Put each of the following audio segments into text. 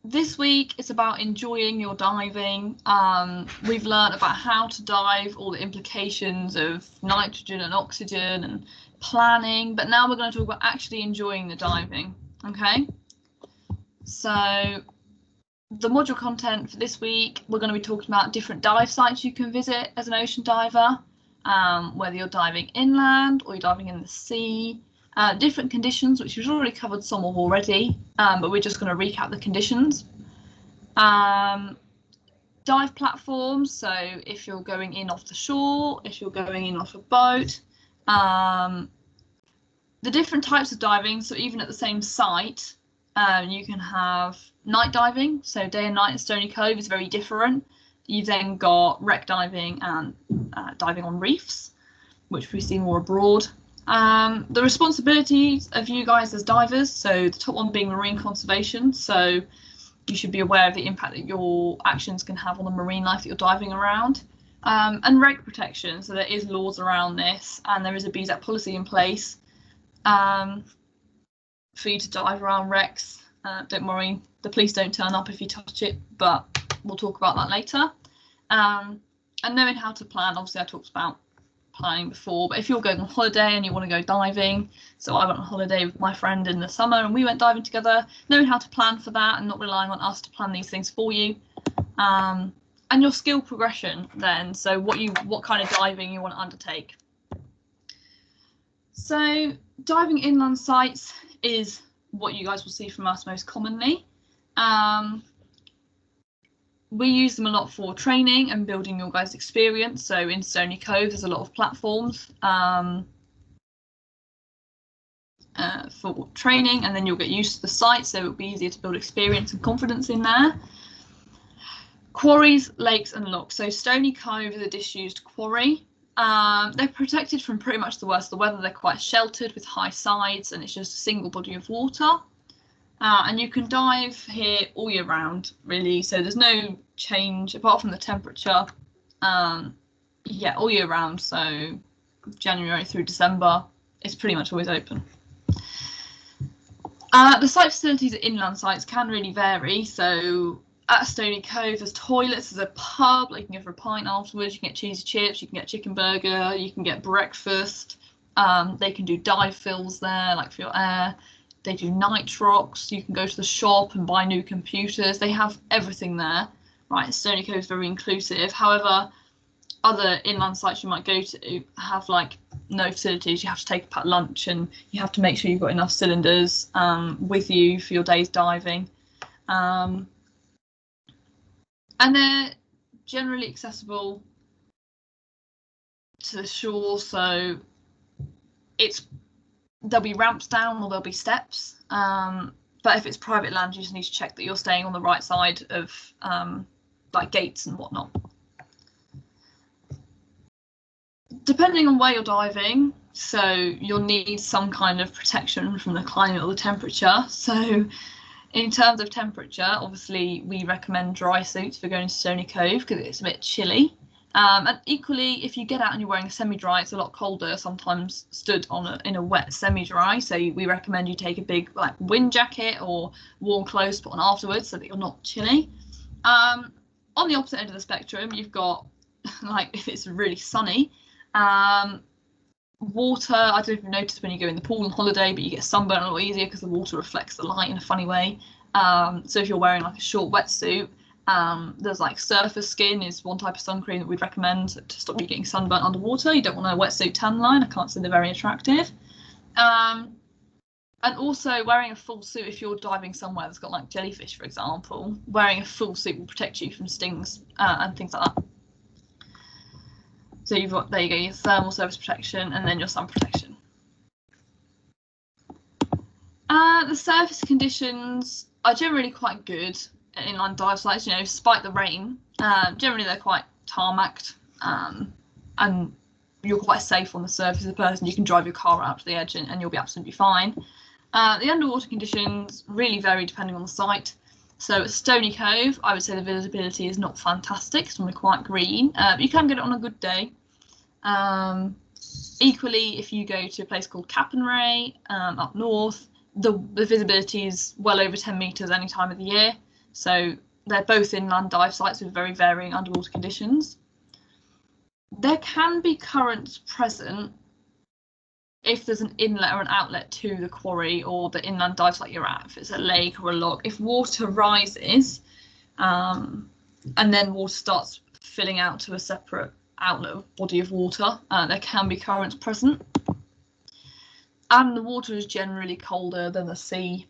this week it's about enjoying your diving. We've learned about how to dive, all the implications of nitrogen and oxygen and planning, but now we're going to talk about actually enjoying the diving. Okay, so the module content for this week, we're going to be talking about different dive sites you can visit as an ocean diver, whether you're diving inland or you're diving in the sea. Different conditions, which we've already covered some of already, but we're just going to recap the conditions. Dive platforms, so if you're going in off the shore, if you're going in off a boat, the different types of diving, so even at the same site, you can have night diving, so day and night in Stony Cove is very different. You've then got wreck diving and diving on reefs, which we see more abroad. The responsibilities of you guys as divers, so the top one being marine conservation, so you should be aware of the impact that your actions can have on the marine life that you're diving around, and wreck protection, so there is laws around this and there is a BZAC policy in place for you to dive around wrecks. Don't worry, the police don't turn up if you touch it, but we'll talk about that later. And knowing how to plan, obviously I talked about planning before, but if you're going on holiday and you want to go diving, so I went on holiday with my friend in the summer and we went diving together, knowing how to plan for that and not relying on us to plan these things for you, and your skill progression then, so what kind of diving you want to undertake. So diving inland sites is what you guys will see from us most commonly. We use them a lot for training and building your guys' experience. So in Stony Cove, there's a lot of platforms for training, and then you'll get used to the site, so it'll be easier to build experience and confidence in there. Quarries, lakes and locks. So Stony Cove is a disused quarry. They're protected from pretty much the worst of the weather. They're quite sheltered with high sides and it's just a single body of water. And you can dive here all year round, really, so there's no change apart from the temperature. Yeah, all year round, so January through December, it's pretty much always open. The site facilities at inland sites can really vary, so at Stony Cove there's toilets, there's a pub, like you can go for a pint afterwards, you can get cheesy chips, you can get a chicken burger, you can get breakfast. They can do dive fills there, like for your air. They do nitrox, you can go to the shop and buy new computers. They have everything there. Right, Stony Cove is very inclusive. However, other inland sites you might go to have like no facilities. You have to take a packed lunch and you have to make sure you've got enough cylinders with you for your day's diving. And they're generally accessible to the shore, so there'll be ramps down or there'll be steps, but if it's private land you just need to check that you're staying on the right side of like gates and whatnot. Depending on where you're diving, so you'll need some kind of protection from the climate or the temperature. So in terms of temperature, obviously we recommend dry suits for going to Stony Cove because it's a bit chilly. And equally, if you get out and you're wearing a semi-dry, it's a lot colder sometimes stood in a wet semi-dry. So we recommend you take a big like wind jacket or warm clothes to put on afterwards so that you're not chilly. On the opposite end of the spectrum, you've got like if it's really sunny, water. I don't know if you've noticed when you go in the pool on holiday, but you get sunburn a lot easier because the water reflects the light in a funny way. So if you're wearing like a short wetsuit, there's like surface skin is one type of sun cream that we'd recommend to stop you getting sunburnt underwater. You don't want a wetsuit tan line. I can't say they're very attractive. And also wearing a full suit if you're diving somewhere that's got like jellyfish, for example, wearing a full suit will protect you from stings and things like that. So you've got, there you go, your thermal surface protection and then your sun protection. The surface conditions are generally quite good at inland dive sites, you know, despite the rain. Generally they're quite tarmacked and you're quite safe on the surface of the person. You can drive your car out to the edge and you'll be absolutely fine. The underwater conditions really vary depending on the site. So at Stony Cove, I would say the visibility is not fantastic. It's normally quite green, but you can get it on a good day. Equally, if you go to a place called Cappenray up north, the visibility is well over 10 metres any time of the year. So they're both inland dive sites with very varying underwater conditions. There can be currents present if there's an inlet or an outlet to the quarry or the inland dive site you're at, if it's a lake or a loch. If water rises and then water starts filling out to a separate outlet body of water, there can be currents present. And the water is generally colder than the sea.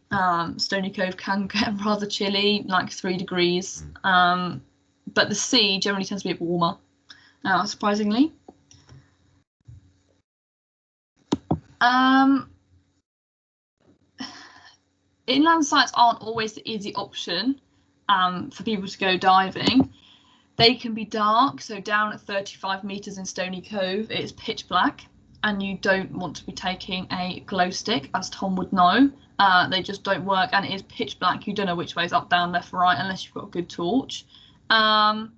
Stony Cove can get rather chilly, like 3 degrees, but the sea generally tends to be a bit warmer, surprisingly. Inland sites aren't always the easy option for people to go diving. They can be dark, so down at 35 metres in Stony Cove, it's pitch black, and you don't want to be taking a glow stick, as Tom would know. They just don't work, and it is pitch black. You don't know which way is up, down, left, right, unless you've got a good torch. And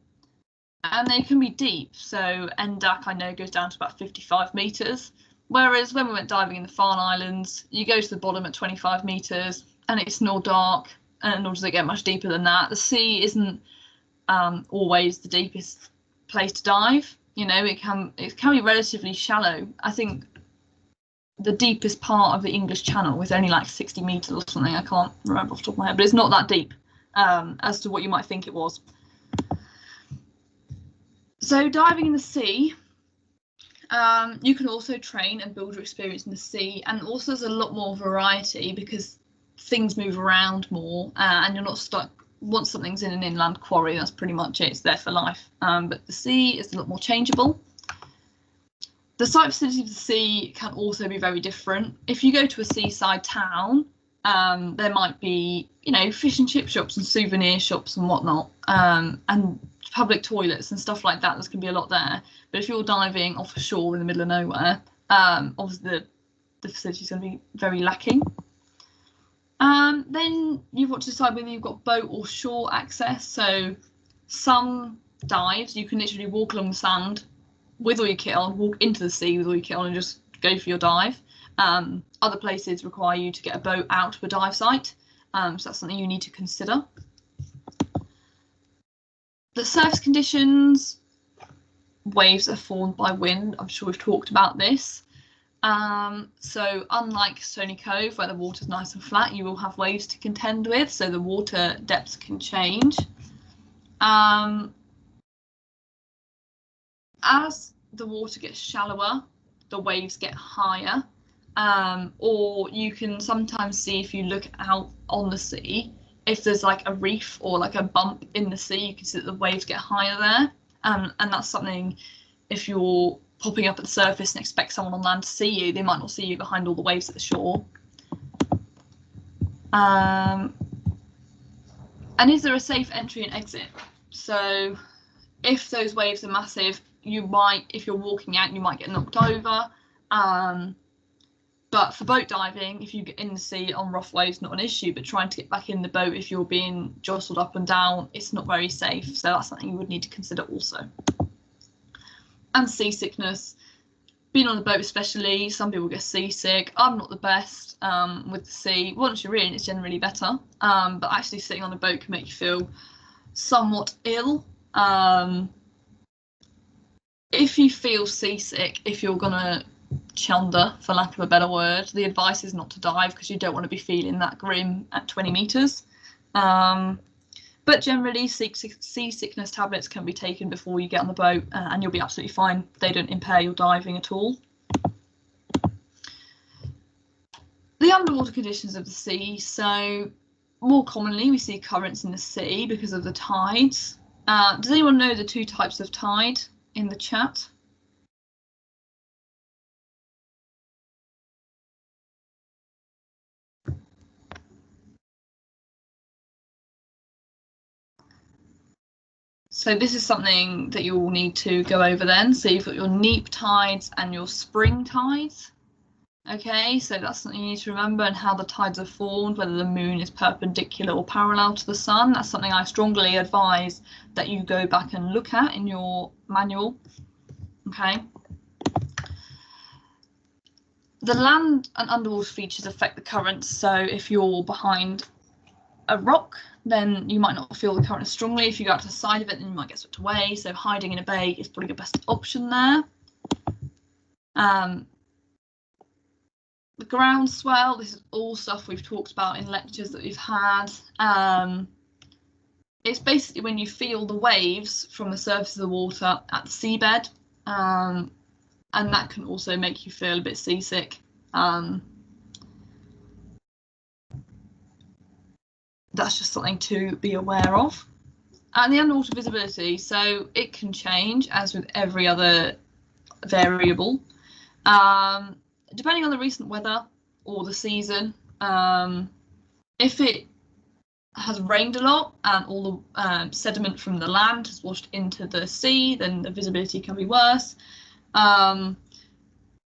they can be deep, so Endak, I know, goes down to about 55 metres. Whereas when we went diving in the Farne Islands, you go to the bottom at 25 metres and it's not dark, and nor does it get much deeper than that. The sea isn't always the deepest place to dive. You know, it can be relatively shallow. I think the deepest part of the English Channel is only like 60 metres or something. I can't remember off the top of my head, but it's not that deep as to what you might think it was. So diving in the sea, you can also train and build your experience in the sea, and also there's a lot more variety because things move around more, and you're not stuck. Once something's in an inland quarry, that's pretty much it. It's there for life. But the sea is a lot more changeable. The site facility of the sea can also be very different. If you go to a seaside town, there might be, you know, fish and chip shops and souvenir shops and whatnot, and public toilets and stuff like that. There's going to be a lot there. But if you're diving offshore in the middle of nowhere, obviously the facility is going to be very lacking. Then you've got to decide whether you've got boat or shore access. So some dives, you can literally walk along the sand with all your kit on, walk into the sea with all your kit on and just go for your dive. Other places require you to get a boat out to a dive site. So that's something you need to consider. The surface conditions, waves are formed by wind. I'm sure we've talked about this. So unlike Stony Cove, where the water's nice and flat, you will have waves to contend with, so the water depths can change. As the water gets shallower, the waves get higher, or you can sometimes see, if you look out on the sea, if there's like a reef or like a bump in the sea, you can see that the waves get higher there, and that's something, if you're popping up at the surface and expect someone on land to see you, they might not see you behind all the waves at the shore. And is there a safe entry and exit? So if those waves are massive, you might, if you're walking out, you might get knocked over. But for boat diving, if you get in the sea on rough waves, not an issue, but trying to get back in the boat if you're being jostled up and down, it's not very safe. So that's something you would need to consider also. And seasickness, being on the boat especially, some people get seasick. I'm not the best with the sea. Once you're in, it's generally better, but actually sitting on a boat can make you feel somewhat ill. If you feel seasick, if you're gonna chunder, for lack of a better word, the advice is not to dive, because you don't want to be feeling that grim at 20 meters. But generally, seasickness tablets can be taken before you get on the boat, and you'll be absolutely fine. They don't impair your diving at all. The underwater conditions of the sea. So more commonly, we see currents in the sea because of the tides. Does anyone know the two types of tide in the chat? So this is something that you'll need to go over then. So you've got your neap tides and your spring tides. Okay, so that's something you need to remember, and how the tides are formed, whether the moon is perpendicular or parallel to the sun. That's something I strongly advise that you go back and look at in your manual. Okay. The land and underwater features affect the currents. So if you're behind a rock, then you might not feel the current as strongly. If you go out to the side of it, then you might get swept away. So hiding in a bay is probably your best option there. The groundswell, this is all stuff we've talked about in lectures that we've had. It's basically when you feel the waves from the surface of the water at the seabed, and that can also make you feel a bit seasick. That's just something to be aware of. And the underwater visibility, so it can change as with every other variable. Depending on the recent weather or the season, if it has rained a lot and all the sediment from the land has washed into the sea, then the visibility can be worse. The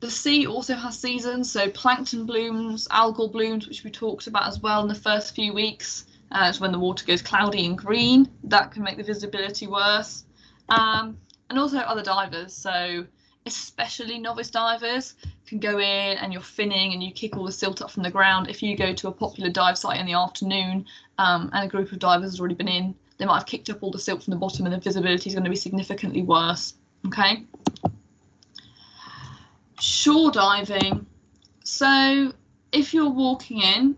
sea also has seasons, so plankton blooms, algal blooms, which we talked about as well in the first few weeks, is when the water goes cloudy and green. That can make the visibility worse. And also other divers, so especially novice divers can go in and you're finning and you kick all the silt up from the ground. If you go to a popular dive site in the afternoon and a group of divers has already been in, they might have kicked up all the silt from the bottom and the visibility is going to be significantly worse. Okay. Shore diving. So if you're walking in,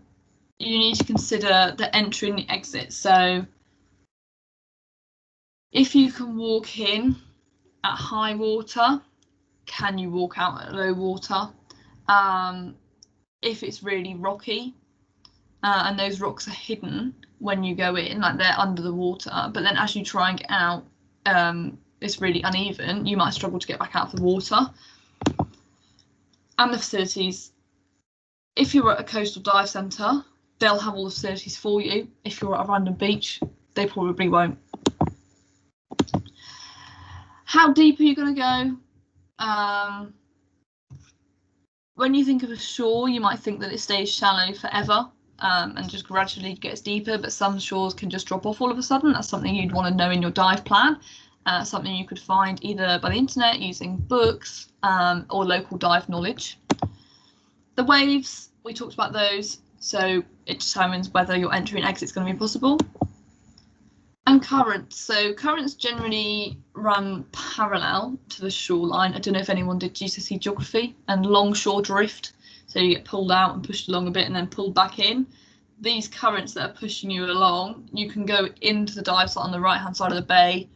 you need to consider the entry and the exit. So if you can walk in at high water, can you walk out at low water? If it's really rocky and those rocks are hidden when you go in, like they're under the water, but then as you try and get out, it's really uneven, you might struggle to get back out of the water. And the facilities, if you're at a coastal dive centre, they'll have all the facilities for you. If you're at a random beach, they probably won't. How deep are you going to go? When you think of a shore, you might think that it stays shallow forever and just gradually gets deeper, but some shores can just drop off all of a sudden. That's something you'd want to know in your dive plan. Something you could find either by the internet using books or local dive knowledge. The waves, we talked about those, so it determines whether your entry and exit is going to be possible. And currents. So currents generally run parallel to the shoreline. I don't know if anyone did GCSE geography and longshore drift. So you get pulled out and pushed along a bit and then pulled back in. These currents that are pushing you along, you can go into the dive site on the right-hand side of the bay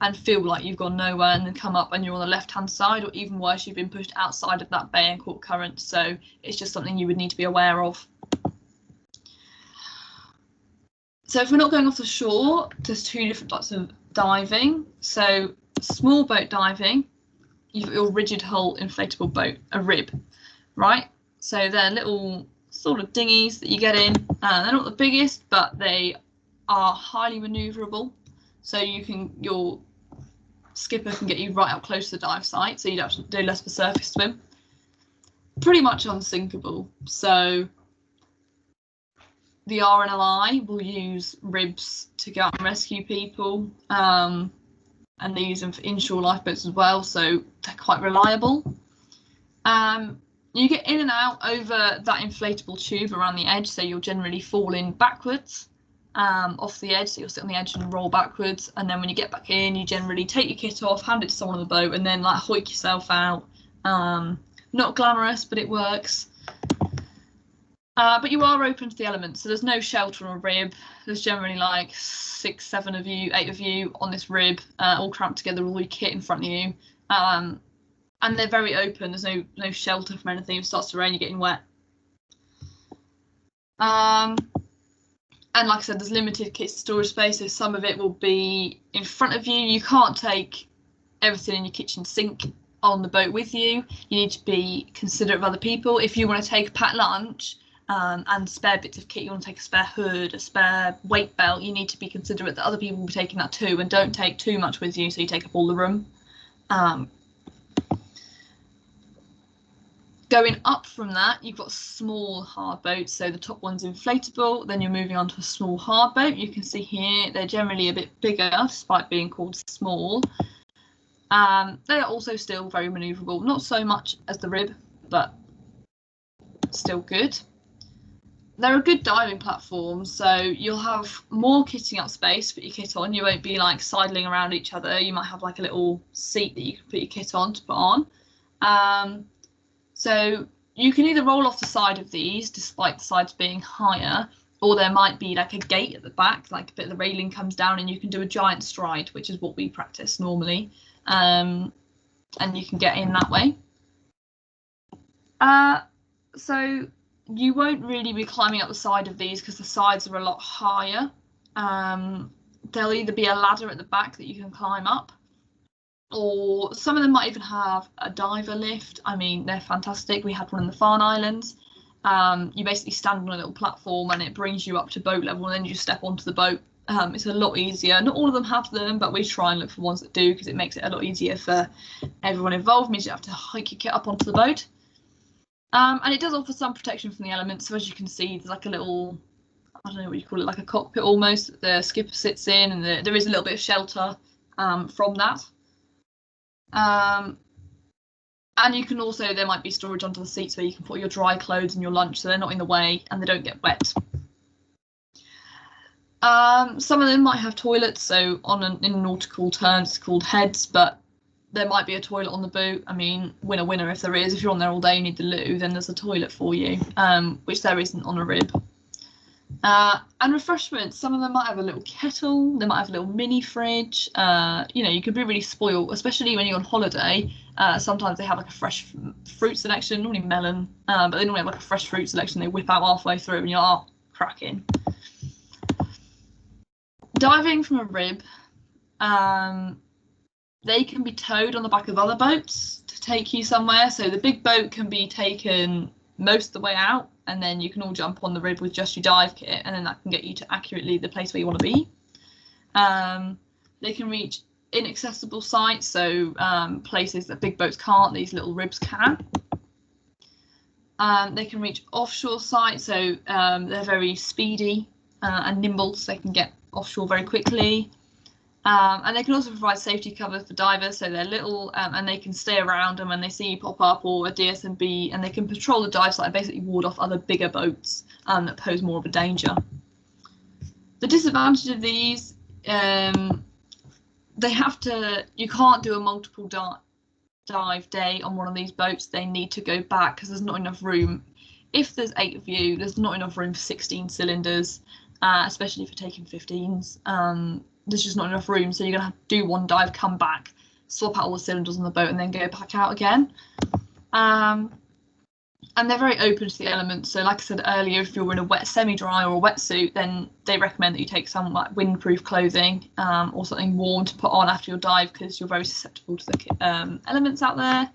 and feel like you've gone nowhere and then come up and you're on the left-hand side, or even worse, you've been pushed outside of that bay and caught current. So it's just something you would need to be aware of. So if we're not going off the shore, there's two different types of diving. So small boat diving, you've got your rigid hull inflatable boat, a rib, right? So they're little sort of dinghies that you get in. They're not the biggest, but they are highly manoeuvrable. So your skipper can get you right up close to the dive site, so you'd have to do less of a surface swim. Pretty much unsinkable. So the RNLI will use ribs to go out and rescue people, and they use them for inshore lifeboats as well, so they're quite reliable. You get in and out over that inflatable tube around the edge, so you'll generally fall in backwards off the edge, so you'll sit on the edge and roll backwards, and then when you get back in, you generally take your kit off, hand it to someone on the boat, and then like hoik yourself out. Not glamorous, but it works. But you are open to the elements, so there's no shelter on a rib. There's generally like 6, 7 of you, 8 of you on this rib, all cramped together, all your kit in front of you. And they're very open. There's no shelter from anything. If it starts to rain, you're getting wet. And like I said, there's limited kit storage space, so some of it will be in front of you. You can't take everything in your kitchen sink on the boat with you. You need to be considerate of other people. If you want to take a packed lunch and spare bits of kit, you want to take a spare hood, a spare weight belt, you need to be considerate that other people will be taking that too, and don't take too much with you so you take up all the room. Going up from that, you've got small hard boats, so the top one's inflatable, then you're moving on to a small hard boat. You can see here they're generally a bit bigger despite being called small. They are also still very manoeuvrable, not so much as the rib, but still good. they're a good diving platform, so you'll have more kitting up space to put your kit on. You won't be like sidling around each other. You might have like a little seat that you can put your kit on to put on. So you can either roll off the side of these, despite the sides being higher, or there might be like a gate at the back, like a bit of the railing comes down and you can do a giant stride, which is what we practice normally. And you can get in that way. So you won't really be climbing up the side of these because the sides are a lot higher. There'll either be a ladder at the back that you can climb up, or some of them might even have a diver lift. I mean, they're fantastic. We had one in the Farne Islands. You basically stand on a little platform and it brings you up to boat level, and then you step onto the boat. It's a lot easier. Not all of them have them, but we try and look for ones that do, because it makes it a lot easier for everyone involved. It means you have to hike your kit up onto the boat. And it does offer some protection from the elements. So as you can see, there's like a little, I don't know what you call it, like a cockpit almost, that the skipper sits in, and there is a little bit of shelter from that. And you can also, there might be storage under the seats where you can put your dry clothes and your lunch, so they're not in the way and they don't get wet. Some of them might have toilets, so in nautical terms it's called heads, but there might be a toilet on the boat. I mean, winner if there is. If you're on there all day, you need the loo, then there's a toilet for you, which there isn't on a rib. And refreshments, some of them might have a little kettle, they might have a little mini fridge. You know, you could be really spoiled, especially when you're on holiday. Sometimes they have like a fresh fruit selection, normally melon, but they normally have like a fresh fruit selection they whip out halfway through, and you're like, oh, cracking. Diving from a rib, they can be towed on the back of other boats to take you somewhere. So the big boat can be taken most of the way out, and then you can all jump on the rib with just your dive kit, and then that can get you to accurately the place where you want to be. They can reach inaccessible sites, so places that big boats can't, these little ribs can. They can reach offshore sites, so they're very speedy and nimble, so they can get offshore very quickly. And they can also provide safety cover for divers, so they're little and they can stay around, and when they see you pop up, or a DSMB, and they can patrol the dive site and basically ward off other bigger boats that pose more of a danger. The disadvantage of these, they have to, you can't do a multiple dive day on one of these boats. They need to go back because there's not enough room. If there's 8 of you, there's not enough room for 16 cylinders, especially for taking 15s. There's just not enough room, so you're gonna have to do one dive, come back, swap out all the cylinders on the boat, and then go back out again. And they're very open to the elements. So like I said earlier, if you're in a wet semi-dry or a wetsuit, then they recommend that you take some like windproof clothing or something warm to put on after your dive, because you're very susceptible to the elements out there.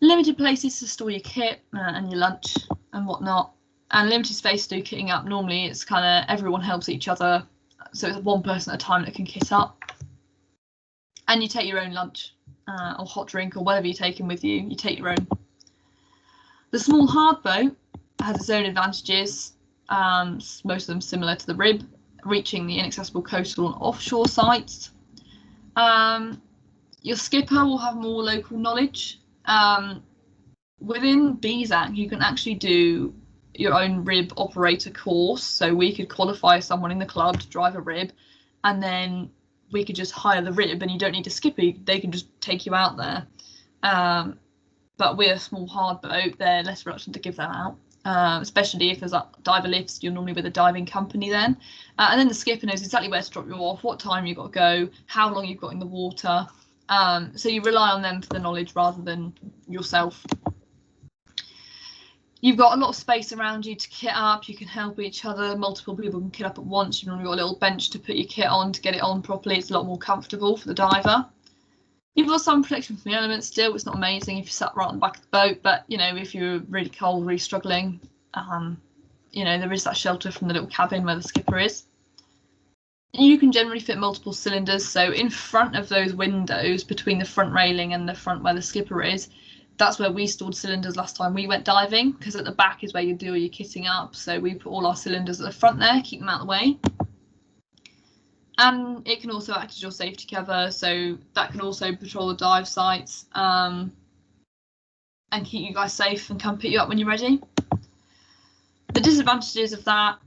Limited places to store your kit and your lunch and whatnot, and limited space to do kitting up. Normally it's kind of everyone helps each other. So it's one person at a time that can kit up. And you take your own lunch or hot drink or whatever you're taking with you. You take your own. The small hard boat has its own advantages, most of them similar to the rib, reaching the inaccessible coastal and offshore sites. Your skipper will have more local knowledge. Within BZAC, you can actually do your own rib operator course, so we could qualify someone in the club to drive a rib, and then we could just hire the rib, and you don't need a skipper, they can just take you out there. But we're a small hard boat, they're less reluctant to give that out, especially if there's diver lifts. You're normally with a diving company then, and then the skipper knows exactly where to drop you off, what time you've got to go, how long you've got in the water, so you rely on them for the knowledge rather than yourself. You've got a lot of space around you to kit up, you can help each other, multiple people can kit up at once, you've normally got a little bench to put your kit on to get it on properly. It's a lot more comfortable for the diver. You've got some protection from the elements still. It's not amazing if you're sat right on the back of the boat, but you know, if you're really cold, really struggling, you know, there is that shelter from the little cabin where the skipper is. You can generally fit multiple cylinders, so in front of those windows between the front railing and the front where the skipper is, that's where we stored cylinders last time we went diving, because at the back is where you do all your kitting up, so we put all our cylinders at the front there, keep them out of the way. And it can also act as your safety cover, so that can also patrol the dive sites and keep you guys safe and come pick you up when you're ready. The The disadvantages of that,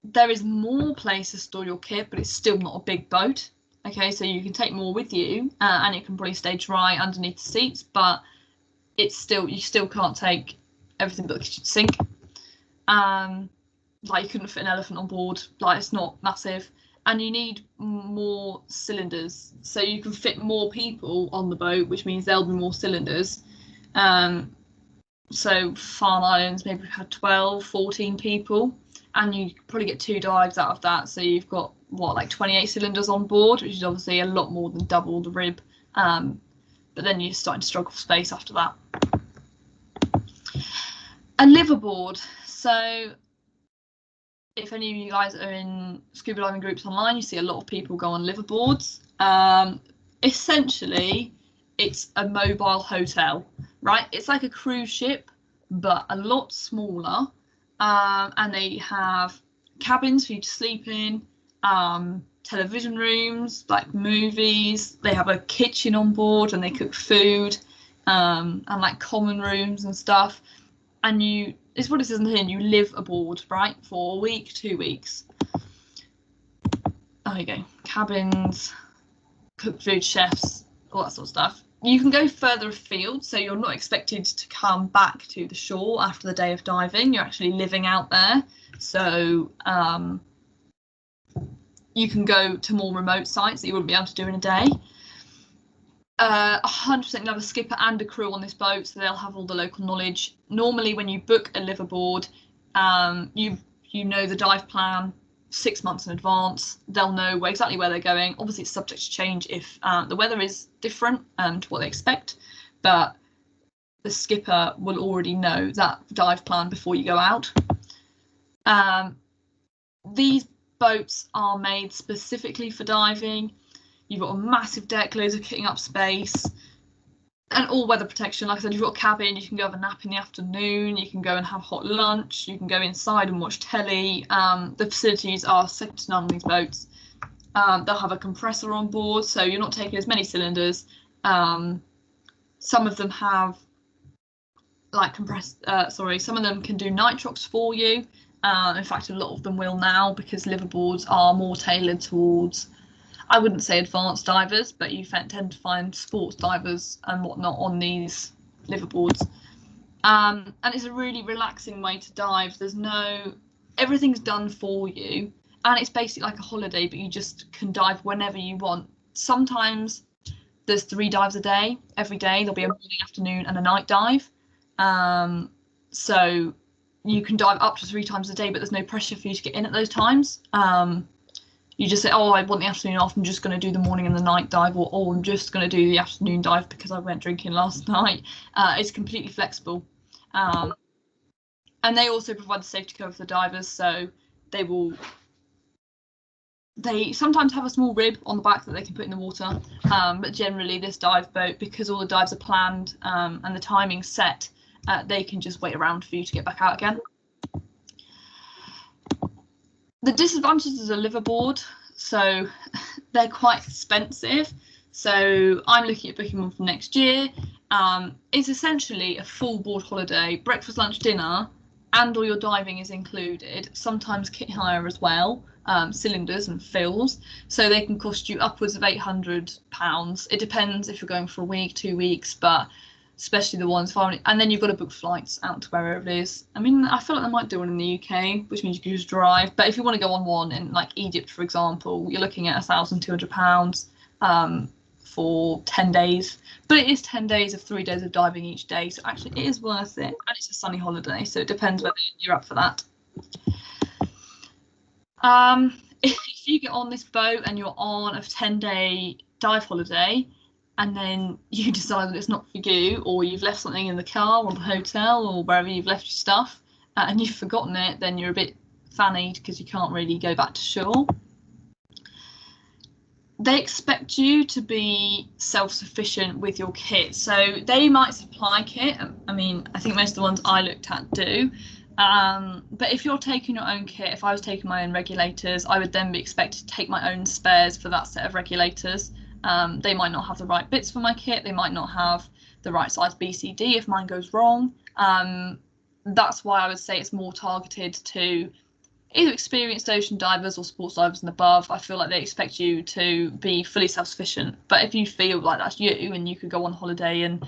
there is more place to store your kit, but it's still not a big boat. Okay, so you can take more with you, and it can probably stay dry underneath the seats, but it's still, you still can't take everything but the kitchen sink. Like you couldn't fit an elephant on board, like it's not massive. And you need more cylinders, so you can fit more people on the boat, which means there'll be more cylinders. So Farne Islands maybe had 12, 14 people, and you probably get 2 dives out of that. So you've got what, like 28 cylinders on board, which is obviously a lot more than double the rib. But then you're starting to struggle for space after that. A liverboard. So if any of you guys are in scuba diving groups online, you see a lot of people go on liverboards. Essentially, it's a mobile hotel, right? It's like a cruise ship, but a lot smaller. And they have cabins for you to sleep in, television rooms, like movies. They have a kitchen on board and they cook food, and like common rooms and stuff. And it's what it says in here, you live aboard, right, for a week, 2 weeks. There you go. Cabins, cook food, chefs, all that sort of stuff. You can go further afield, so you're not expected to come back to the shore after the day of diving. You're actually living out there. So you can go to more remote sites that you wouldn't be able to do in a day. 100% you'll have a skipper and a crew on this boat, so they'll have all the local knowledge. Normally when you book a liverboard, you know the dive plan 6 months in advance. They'll know exactly where they're going. Obviously it's subject to change if the weather is different to what they expect, but the skipper will already know that dive plan before you go out. These boats are made specifically for diving. You've got a massive deck, loads of kitting up space, and all weather protection. Like I said, you've got a cabin, you can go have a nap in the afternoon, you can go and have hot lunch, you can go inside and watch telly. The facilities are second to none on these boats. They'll have a compressor on board, so you're not taking as many cylinders. Some of them have like some of them can do nitrox for you. In fact, a lot of them will now, because liverboards are more tailored towards, I wouldn't say advanced divers, but you tend to find sports divers and whatnot on these liverboards. And it's a really relaxing way to dive. Everything's done for you, and it's basically like a holiday, but you just can dive whenever you want. Sometimes there's 3 dives a day. Every day there'll be a morning, afternoon, and a night dive. So you can dive up to 3 times a day, but there's no pressure for you to get in at those times. You just say, oh, I want the afternoon off, I'm just going to do the morning and the night dive, or oh, I'm just going to do the afternoon dive because I went drinking last night. It's completely flexible. And they also provide the safety cover for the divers, so they sometimes have a small rib on the back that they can put in the water, but generally this dive boat, because all the dives are planned and the timing's set, they can just wait around for you to get back out again. The disadvantages of a liverboard, so they're quite expensive. So I'm looking at booking one for next year. It's essentially a full board holiday, breakfast, lunch, dinner, and all your diving is included. Sometimes kit hire as well, cylinders and fills. So they can cost you upwards of £800. It depends if you're going for a week, 2 weeks, but especially the ones following, and then you've got to book flights out to wherever it is. I mean, I feel like they might do one in the UK, which means you can just drive. But if you want to go on one in like Egypt, for example, you're looking at £1,200 for 10 days. But it is 10 days of 3 days of diving each day, so actually it is worth it. And it's a sunny holiday, so it depends whether you're up for that. If you get on this boat and you're on a 10-day dive holiday, and then you decide that it's not for you, or you've left something in the car or the hotel or wherever you've left your stuff, and you've forgotten it, then you're a bit fannied because you can't really go back to shore. They expect you to be self-sufficient with your kit. So they might supply kit. I mean, I think most of the ones I looked at do. But if you're taking your own kit, if I was taking my own regulators, I would then be expected to take my own spares for that set of regulators. They might not have the right bits for my kit, they might not have the right size BCD if mine goes wrong. that's why I would say it's more targeted to either experienced ocean divers or sports divers and above. I feel like they expect you to be fully self-sufficient. But if you feel like that's you and you could go on holiday, and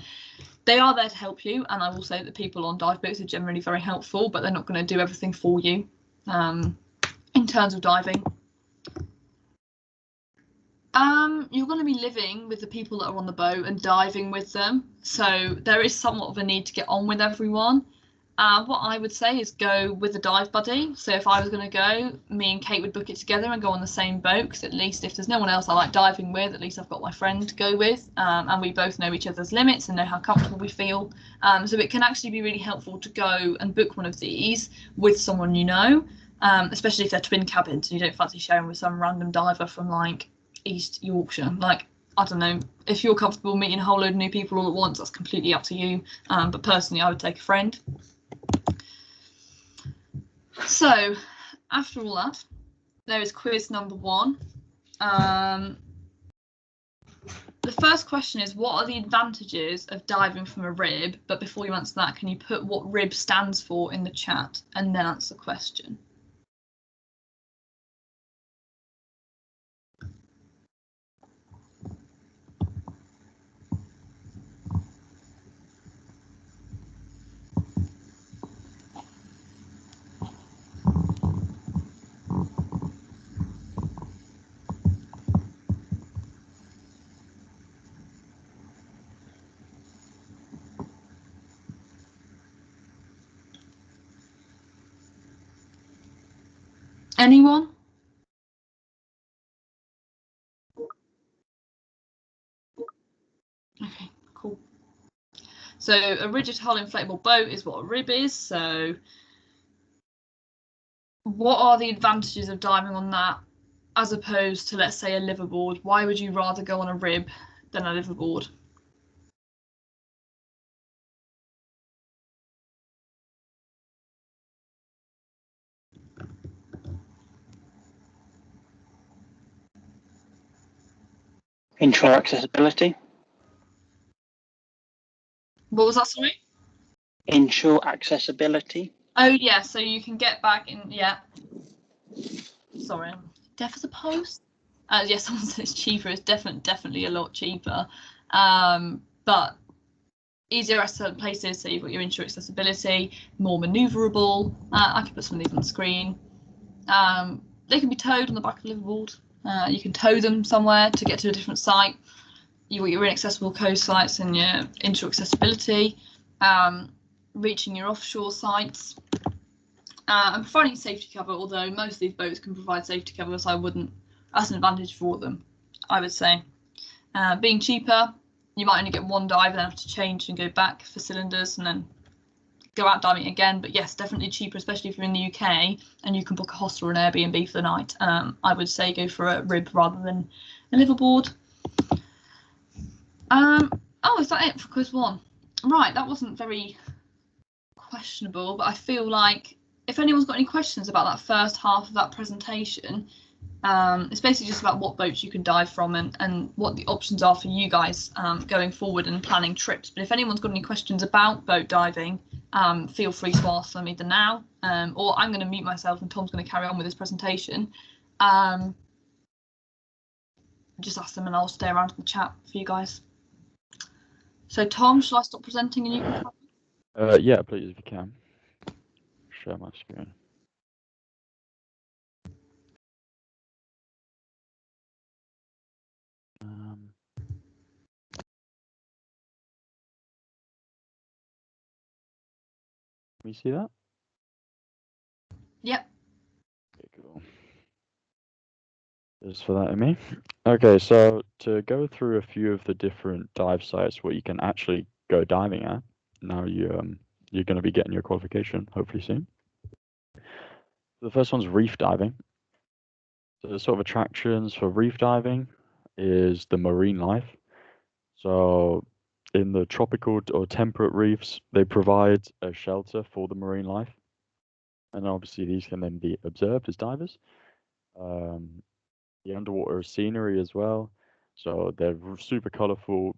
they are there to help you, and I will say that people on dive boats are generally very helpful, but they're not going to do everything for you in terms of diving. You're going to be living with the people that are on the boat and diving with them, so there is somewhat of a need to get on with everyone. What I would say is go with a dive buddy. So if I was going to go, me and Kate would book it together and go on the same boat, because at least if there's no one else I like diving with, at least I've got my friend to go with, and we both know each other's limits and know how comfortable we feel. So it can actually be really helpful to go and book one of these with someone you know, especially if they're twin cabins and you don't fancy sharing with some random diver from like East Yorkshire. Like, I don't know, if you're comfortable meeting a whole load of new people all at once, that's completely up to you. But personally, I would take a friend. So, after all that, there is quiz number 1. The first question is, what are the advantages of diving from a rib? But before you answer that, can you put what rib stands for in the chat and then answer the question? Anyone? Okay, cool. So a rigid hull inflatable boat is what a rib is. So what are the advantages of diving on that as opposed to, let's say, a liverboard? Why would you rather go on a rib than a liverboard? Inshore accessibility. What was that, sorry? Inshore accessibility. Oh yeah, so you can get back in. Yeah. Sorry, I'm deaf as a post. Yes, someone says it's cheaper. It's definitely a lot cheaper. But easier at certain places. So you've got your inshore accessibility, more manoeuvrable. I can put some of these on the screen. They can be towed on the back of the liverboard. You can tow them somewhere to get to a different site. You've got your inaccessible coast sites and your inshore accessibility. Reaching your offshore sites. And providing safety cover, although most of these boats can provide safety cover, so I wouldn't. That's an advantage for them, I would say. Being cheaper, you might only get one dive and then have to change and go back for cylinders and then go out diving again. But yes, definitely cheaper, especially if you're in the UK and you can book a hostel or an Airbnb for the night. I would say go for a rib rather than a liverboard. Oh, is that it for quiz 1? Right, that wasn't very questionable, but I feel like if anyone's got any questions about that first half of that presentation, it's basically just about what boats you can dive from and what the options are for you guys going forward and planning trips. But if anyone's got any questions about boat diving, feel free to ask them either now or I'm going to mute myself and Tom's going to carry on with his presentation. Just ask them and I'll stay around in the chat for you guys. So Tom, shall I stop presenting and you can? Yeah, please, if you can. Share my screen. Can you see that? Yep. Okay, cool. Just for that in me. Okay, so to go through a few of the different dive sites where you can actually go diving at, now you're going to be getting your qualification hopefully soon. The first one's reef diving. So the sort of attractions for reef diving is the marine life. So in the tropical or temperate reefs, they provide a shelter for the marine life. And obviously these can then be observed as divers. The underwater scenery as well. So they're super colorful.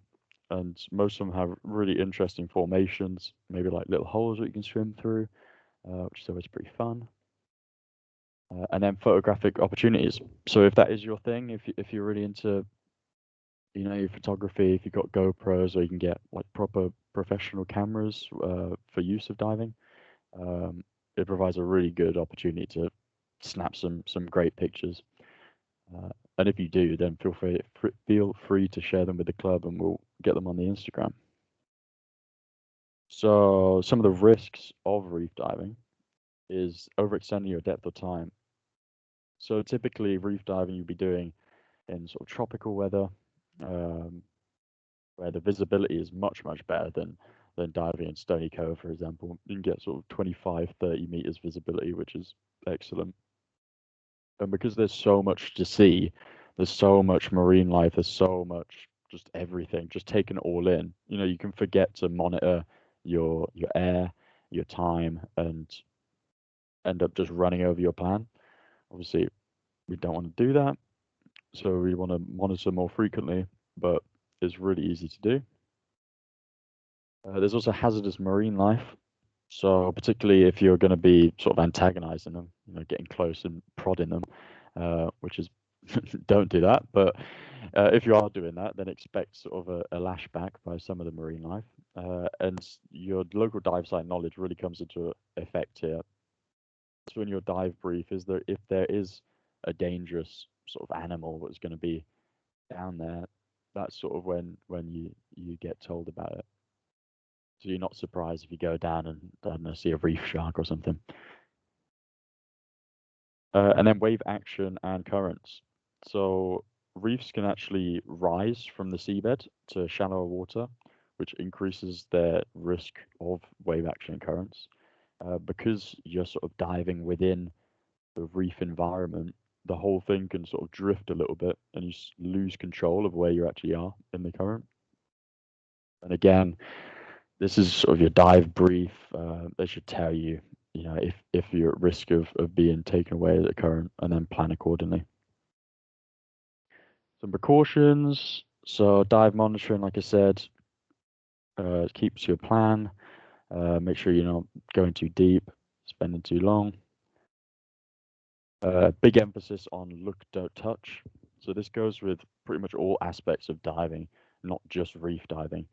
and most of them have really interesting formations, maybe like little holes that you can swim through, which is always pretty fun. And then photographic opportunities. So if that is your thing, if you're really into, your photography, if you've got GoPros, or you can get like proper professional cameras for use of diving, it provides a really good opportunity to snap some great pictures. And if you do, then feel free to share them with the club, and we'll get them on the Instagram. So some of the risks of reef diving is overextending your depth of time. So typically, reef diving you'll be doing in sort of tropical weather, where the visibility is much better than diving in Stony Cove, for example. You can get sort of 25-30 meters visibility, which is excellent. And because there's so much to see, there's so much marine life, there's so much just everything, just taking it all in. You can forget to monitor your air, your time, and end up just running over your plan. Obviously, we don't want to do that, so we want to monitor more frequently, but it's really easy to do. There's also hazardous marine life. So particularly if you're going to be sort of antagonizing them, getting close and prodding them, which is don't do that. But if you are doing that, then expect sort of a lashback by some of the marine life. And your local dive site knowledge really comes into effect here. So in your dive brief, if there is a dangerous sort of animal that's going to be down there, that's sort of when you get told about it. So you're not surprised if you go down and, I don't know, see a reef shark or something. And then wave action and currents. So reefs can actually rise from the seabed to shallower water, which increases their risk of wave action and currents. Because you're sort of diving within the reef environment, the whole thing can sort of drift a little bit, and you lose control of where you actually are in the current. And again, this is sort of your dive brief. They should tell you, if you're at risk of being taken away at the current, and then plan accordingly. Some precautions. So dive monitoring, like I said, keeps to your plan. Make sure you're not going too deep, spending too long. Big emphasis on look, don't touch. So this goes with pretty much all aspects of diving, not just reef diving.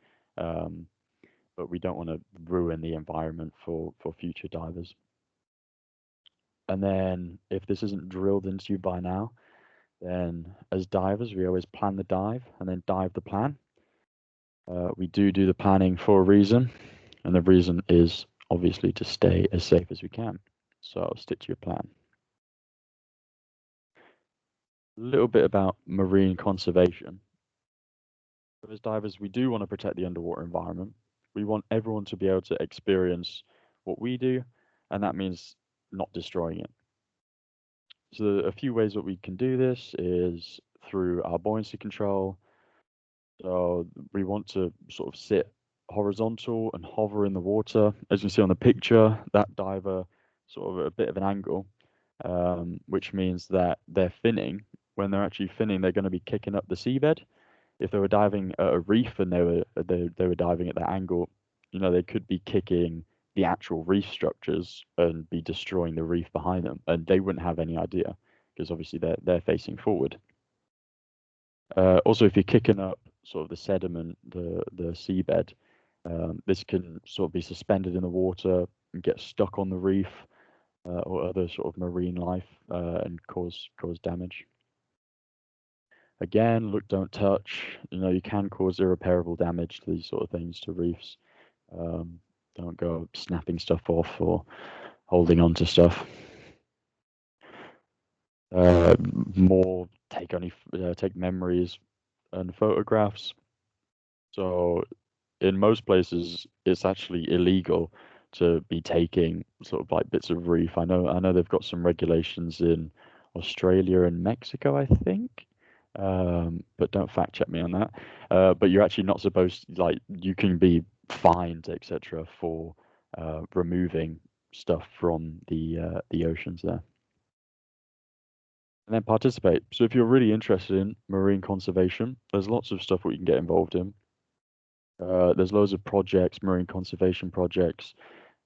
But we don't want to ruin the environment for future divers. And then if this isn't drilled into you by now, then as divers, we always plan the dive and then dive the plan. We do the planning for a reason, and the reason is obviously to stay as safe as we can. So stick to your plan. A little bit about marine conservation. As divers, we do want to protect the underwater environment. We want everyone to be able to experience what we do, and that means not destroying it. So a few ways that we can do this is through our buoyancy control. So we want to sort of sit horizontal and hover in the water. As you see on the picture, that diver sort of at a bit of an angle, which means that they're finning. When they're actually finning, they're going to be kicking up the seabed. If they were diving at a reef and they were diving at that angle, they could be kicking the actual reef structures and be destroying the reef behind them, and they wouldn't have any idea because obviously they're facing forward. Also, if you're kicking up sort of the sediment, the seabed, this can sort of be suspended in the water and get stuck on the reef or other sort of marine life and cause damage. Again, look, don't touch. You can cause irreparable damage to these sort of things, to reefs. Don't go snapping stuff off or holding on to stuff. More take memories and photographs. So in most places, it's actually illegal to be taking sort of like bits of reef. I know they've got some regulations in Australia and Mexico, I think. But don't fact check me on that. But you're actually not supposed to, like, you can be fined, etc., for removing stuff from the oceans there. And then participate. So if you're really interested in marine conservation, there's lots of stuff we can get involved in. There's loads of projects, marine conservation projects.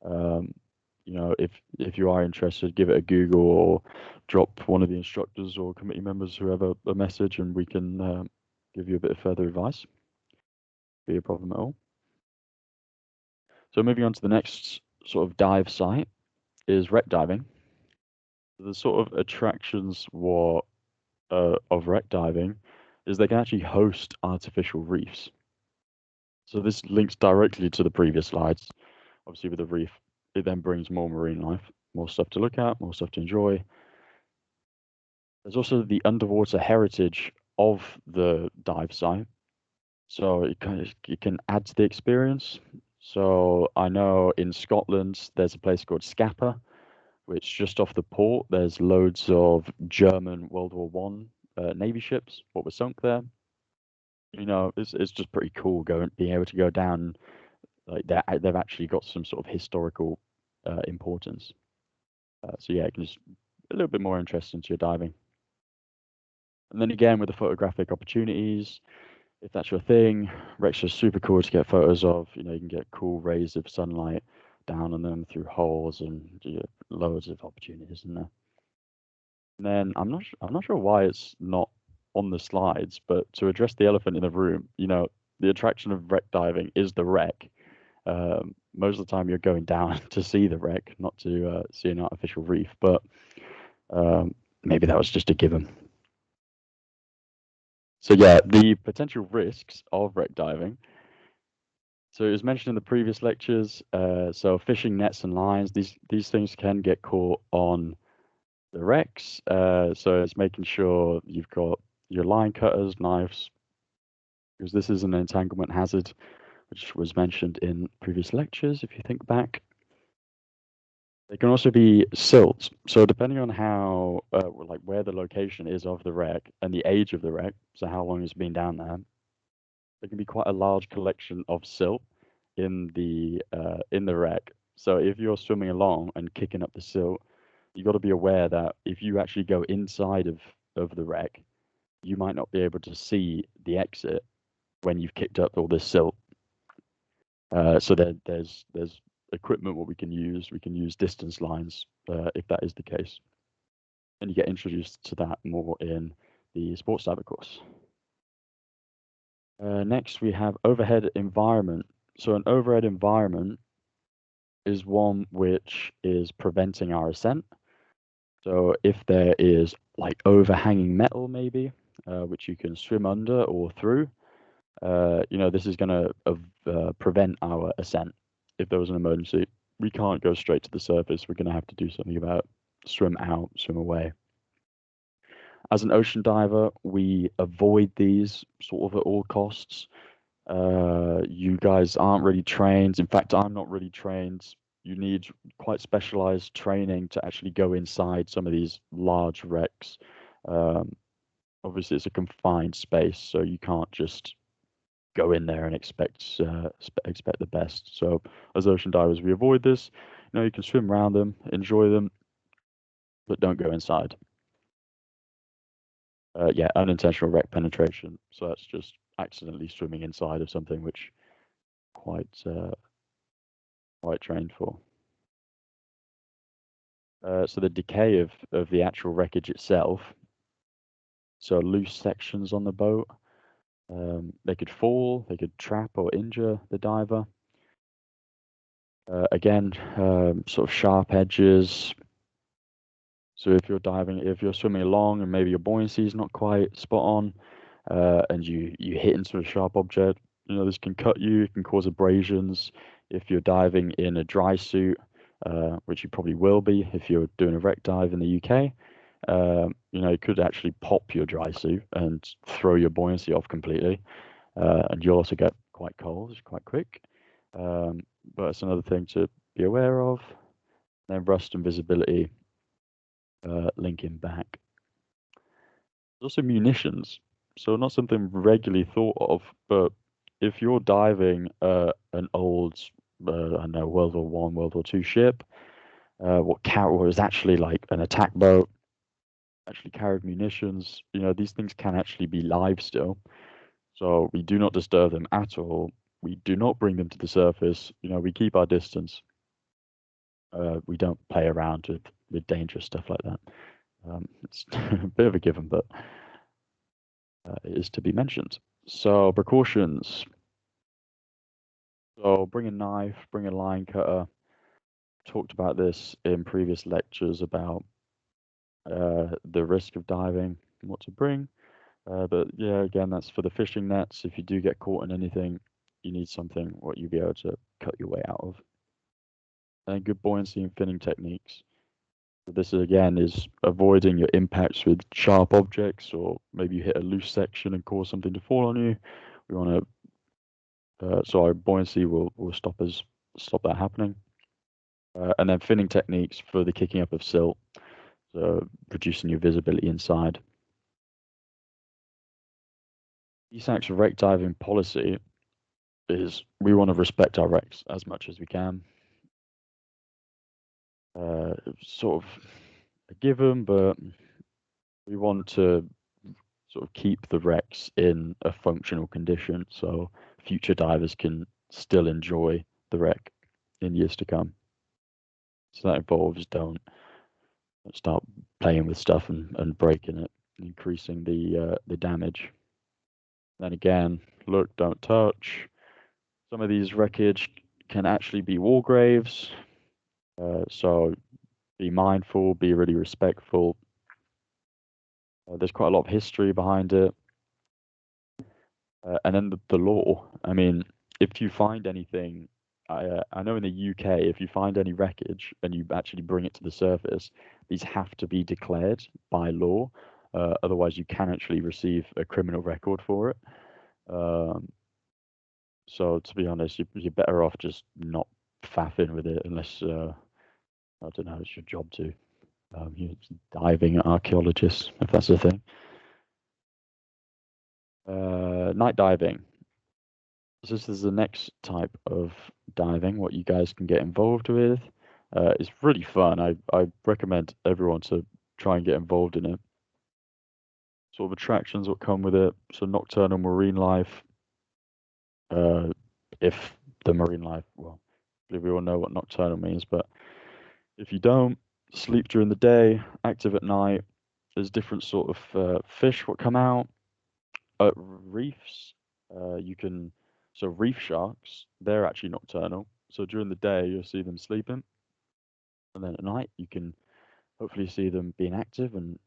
You know, if you are interested, give it a Google or drop one of the instructors or committee members, whoever, a message, and we can give you a bit of further advice. Be a problem at all. So moving on to the next sort of dive site is wreck diving. The sort of attractions of wreck diving is they can actually host artificial reefs. So this links directly to the previous slides. Obviously, with the reef, it then brings more marine life, more stuff to look at, more stuff to enjoy. There's also the underwater heritage of the dive site, so it can add to the experience. So I know in Scotland there's a place called Scapa, which just off the port there's loads of German World War One Navy ships what were sunk there. You know, it's just pretty cool being able to go down. Like they've actually got some sort of historical importance. So yeah, it can just a little bit more interest into your diving. And then again with the photographic opportunities, if that's your thing, wrecks are super cool to get photos of. You know, you can get cool rays of sunlight down on them through holes, and loads of opportunities in there. And then I'm not sure why it's not on the slides, but to address the elephant in the room, you know, the attraction of wreck diving is the wreck. Most of the time you're going down to see the wreck, not to see an artificial reef, but maybe that was just a given. So yeah, the potential risks of wreck diving. So it was mentioned in the previous lectures. So fishing nets and lines, these things can get caught on the wrecks. So it's making sure you've got your line cutters, knives, because this is an entanglement hazard, which was mentioned in previous lectures, if you think back. They can also be silts. So depending on how, like where the location is of the wreck and the age of the wreck, so how long it's been down there, there can be quite a large collection of silt in the wreck. So if you're swimming along and kicking up the silt, you got to be aware that if you actually go inside of the wreck, you might not be able to see the exit when you've kicked up all this silt. So there's equipment what we can use. We can use distance lines if that is the case, and you get introduced to that more in the sports diver course. Next, we have overhead environment. So an overhead environment is one which is preventing our ascent. So if there is like overhanging metal, maybe, which you can swim under or through, you know, this is going to prevent our ascent. If there was an emergency, we can't go straight to the surface. We're going to have to do something about it. Swim out, swim away. As an ocean diver, we avoid these sort of at all costs. You guys aren't really trained. In fact, I'm not really trained. You need quite specialized training to actually go inside some of these large wrecks. Obviously, it's a confined space, so you can't just go in there and expect the best. So as ocean divers, we avoid this. You know, you can swim around them, enjoy them, but don't go inside. Yeah, unintentional wreck penetration. So that's just accidentally swimming inside of something which quite trained for. So the decay of the actual wreckage itself. So loose sections on the boat. They could fall, they could trap or injure the diver. Again, sort of sharp edges. So if you're swimming along and maybe your buoyancy is not quite spot on, and you hit into a sharp object, you know, this can cut you, it can cause abrasions. If you're diving in a dry suit, which you probably will be if you're doing a wreck dive in the UK, you know, it could actually pop your dry suit and throw your buoyancy off completely. And you'll also get quite cold, it's quite quick. But it's another thing to be aware of. Then rust and visibility, linking back. There's also munitions. So not something regularly thought of, but if you're diving an old, I don't know, World War One, World War Two ship, what was actually like an attack boat, actually carried munitions, you know, these things can actually be live still. So we do not disturb them at all. we do not bring them to the surface. You know, we keep our distance. We don't play around with dangerous stuff like that. It's a bit of a given, but it is to be mentioned. So precautions. So bring a knife, bring a line cutter. Talked about this in previous lectures about the risk of diving, what to bring. But yeah, again, that's for the fishing nets. If you do get caught in anything, you need something what you'll be able to cut your way out of. And good buoyancy and finning techniques. So this again is avoiding your impacts with sharp objects, or maybe you hit a loose section and cause something to fall on you. We want to, so our buoyancy will stop that happening. And then finning techniques for the kicking up of silt, so reducing your visibility inside. ESAC's wreck diving policy is we want to respect our wrecks as much as we can. Sort of a given, but we want to sort of keep the wrecks in a functional condition so future divers can still enjoy the wreck in years to come. So that involves don't start playing with stuff and breaking it, increasing the damage. Then again, look, don't touch. Some of these wreckage can actually be war graves, so be mindful, be really respectful. There's quite a lot of history behind it. And then the law. I mean, if you find anything, I know in the UK, if you find any wreckage and you actually bring it to the surface, these have to be declared by law. Otherwise, you can actually receive a criminal record for it. So to be honest, you're better off just not faffing with it unless, I don't know, it's your job to. You're diving archaeologists, if that's the thing. Night diving. So this is the next type of diving, what you guys can get involved with. It's really fun. I recommend everyone to try and get involved in it. Sort of attractions that come with it. So nocturnal marine life. If the marine life, well, we all know what nocturnal means, but if you don't, sleep during the day, active at night. There's different sort of fish what come out. Reefs, so reef sharks, they're actually nocturnal. So during the day, you'll see them sleeping. And then at night, you can hopefully see them being active and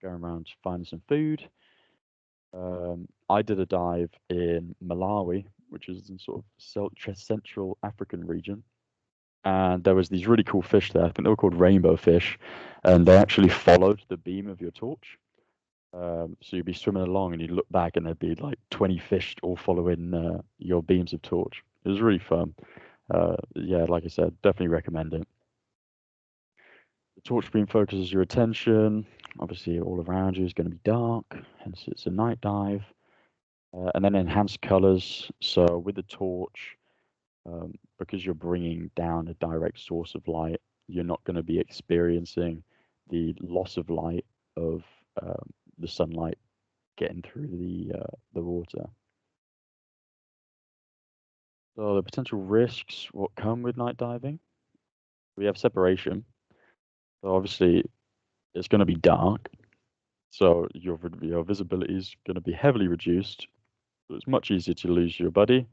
going around finding some food. I did a dive in Malawi, which is in sort of Central African region. And there was these really cool fish there. I think they were called rainbow fish. And they actually followed the beam of your torch. So you'd be swimming along and you'd look back and there'd be like 20 fish all following your beams of torch. It was really fun. Yeah, like I said, definitely recommend it. The torch beam focuses your attention. Obviously, all around you is going to be dark, hence it's a night dive. And then enhanced colors. So with the torch, because you're bringing down a direct source of light, you're not going to be experiencing the loss of light of the sunlight getting through the water. So the potential risks what come with night diving, we have separation. So obviously it's going to be dark, so your visibility is going to be heavily reduced. So it's much easier to lose your buddy.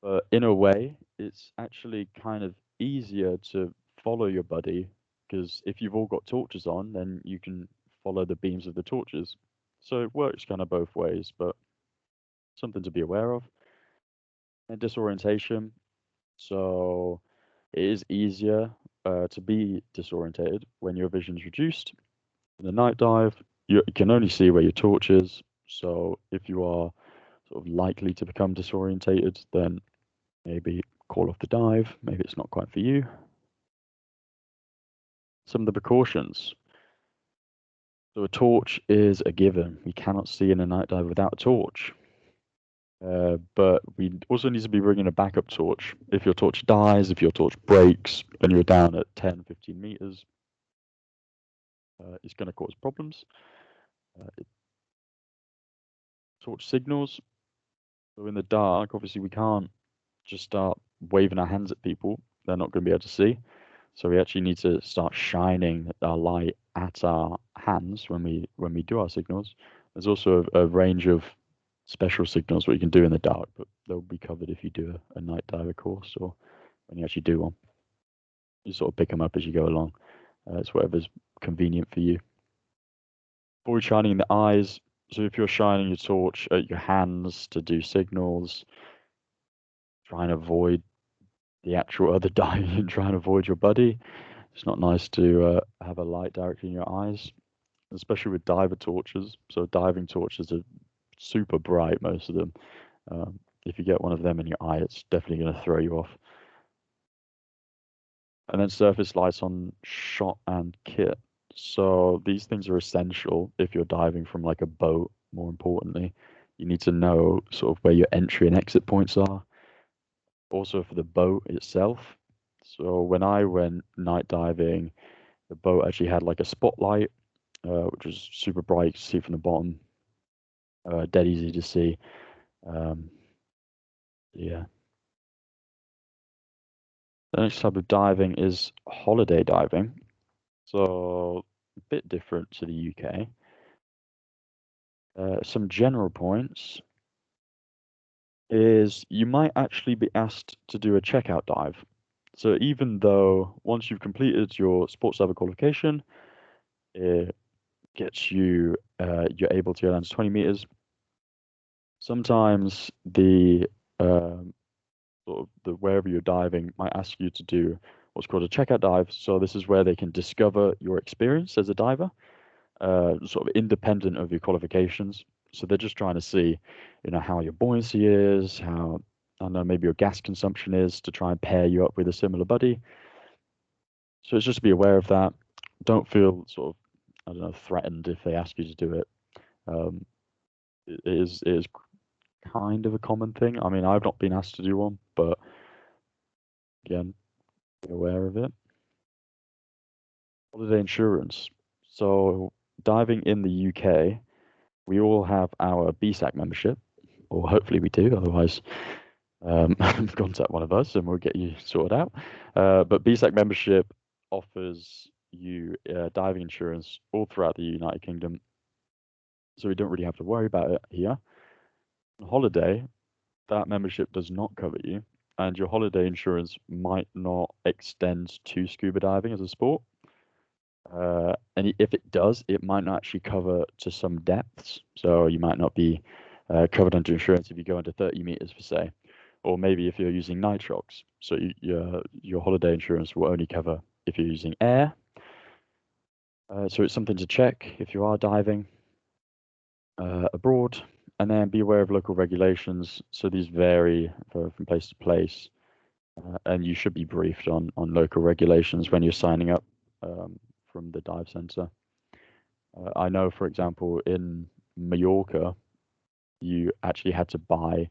But in a way, it's actually kind of easier to follow your buddy because if you've all got torches on, then you can follow the beams of the torches. So it works kind of both ways, but something to be aware of. And disorientation. So it is easier to be disorientated when your vision's reduced. In the night dive, you can only see where your torch is. So if you are sort of likely to become disorientated, then maybe call off the dive. Maybe it's not quite for you. Some of the precautions. So a torch is a given. We cannot see in a night dive without a torch. But we also need to be bringing a backup torch. If your torch dies, if your torch breaks, and you're down at 10, 15 meters, it's going to cause problems. Torch signals. So in the dark, obviously we can't just start waving our hands at people, they're not going to be able to see. So we actually need to start shining our light at our hands when we do our signals. There's also a range of special signals what you can do in the dark, but they'll be covered if you do a night diver course or when you actually do one. You sort of pick them up as you go along. It's whatever's convenient for you. Avoid shining in the eyes. So if you're shining your torch at your hands to do signals, try and avoid the actual other diving and try and avoid your buddy. It's not nice to have a light directly in your eyes, especially with diver torches. So diving torches are super bright, most of them. If you get one of them in your eye, it's definitely going to throw you off. And then surface lights on shot and kit. So these things are essential if you're diving from like a boat. More importantly, you need to know sort of where your entry and exit points are. Also for the boat itself. So when I went night diving, the boat actually had like a spotlight, which was super bright. You could see from the bottom, dead easy to see. Yeah. The next type of diving is holiday diving. So a bit different to the UK. Some general points is you might actually be asked to do a checkout dive. So even though once you've completed your sports diver qualification, it gets you, you're able to go down to 20 meters. Sometimes the sort of the wherever you're diving might ask you to do what's called a checkout dive. So this is where they can discover your experience as a diver, sort of independent of your qualifications. So they're just trying to see, how your buoyancy is, how, I don't know, maybe your gas consumption is to try and pair you up with a similar buddy. So it's just to be aware of that. Don't feel sort of, I don't know, threatened if they ask you to do it. It is kind of a common thing. I mean, I've not been asked to do one, but again, be aware of it. Holiday insurance. So diving in the UK, we all have our BSAC membership, or hopefully we do. Otherwise, contact one of us and we'll get you sorted out. But BSAC membership offers you diving insurance all throughout the United Kingdom, so we don't really have to worry about it here. On holiday, that membership does not cover you, and your holiday insurance might not extend to scuba diving as a sport. And if it does, it might not actually cover to some depths. So you might not be covered under insurance if you go under 30 meters, per se, or maybe if you're using nitrox. So your holiday insurance will only cover if you're using air. So it's something to check if you are diving abroad, and then be aware of local regulations. So these vary from place to place, and you should be briefed on local regulations when you're signing up from the dive center. I know, for example, in Mallorca, you actually had to buy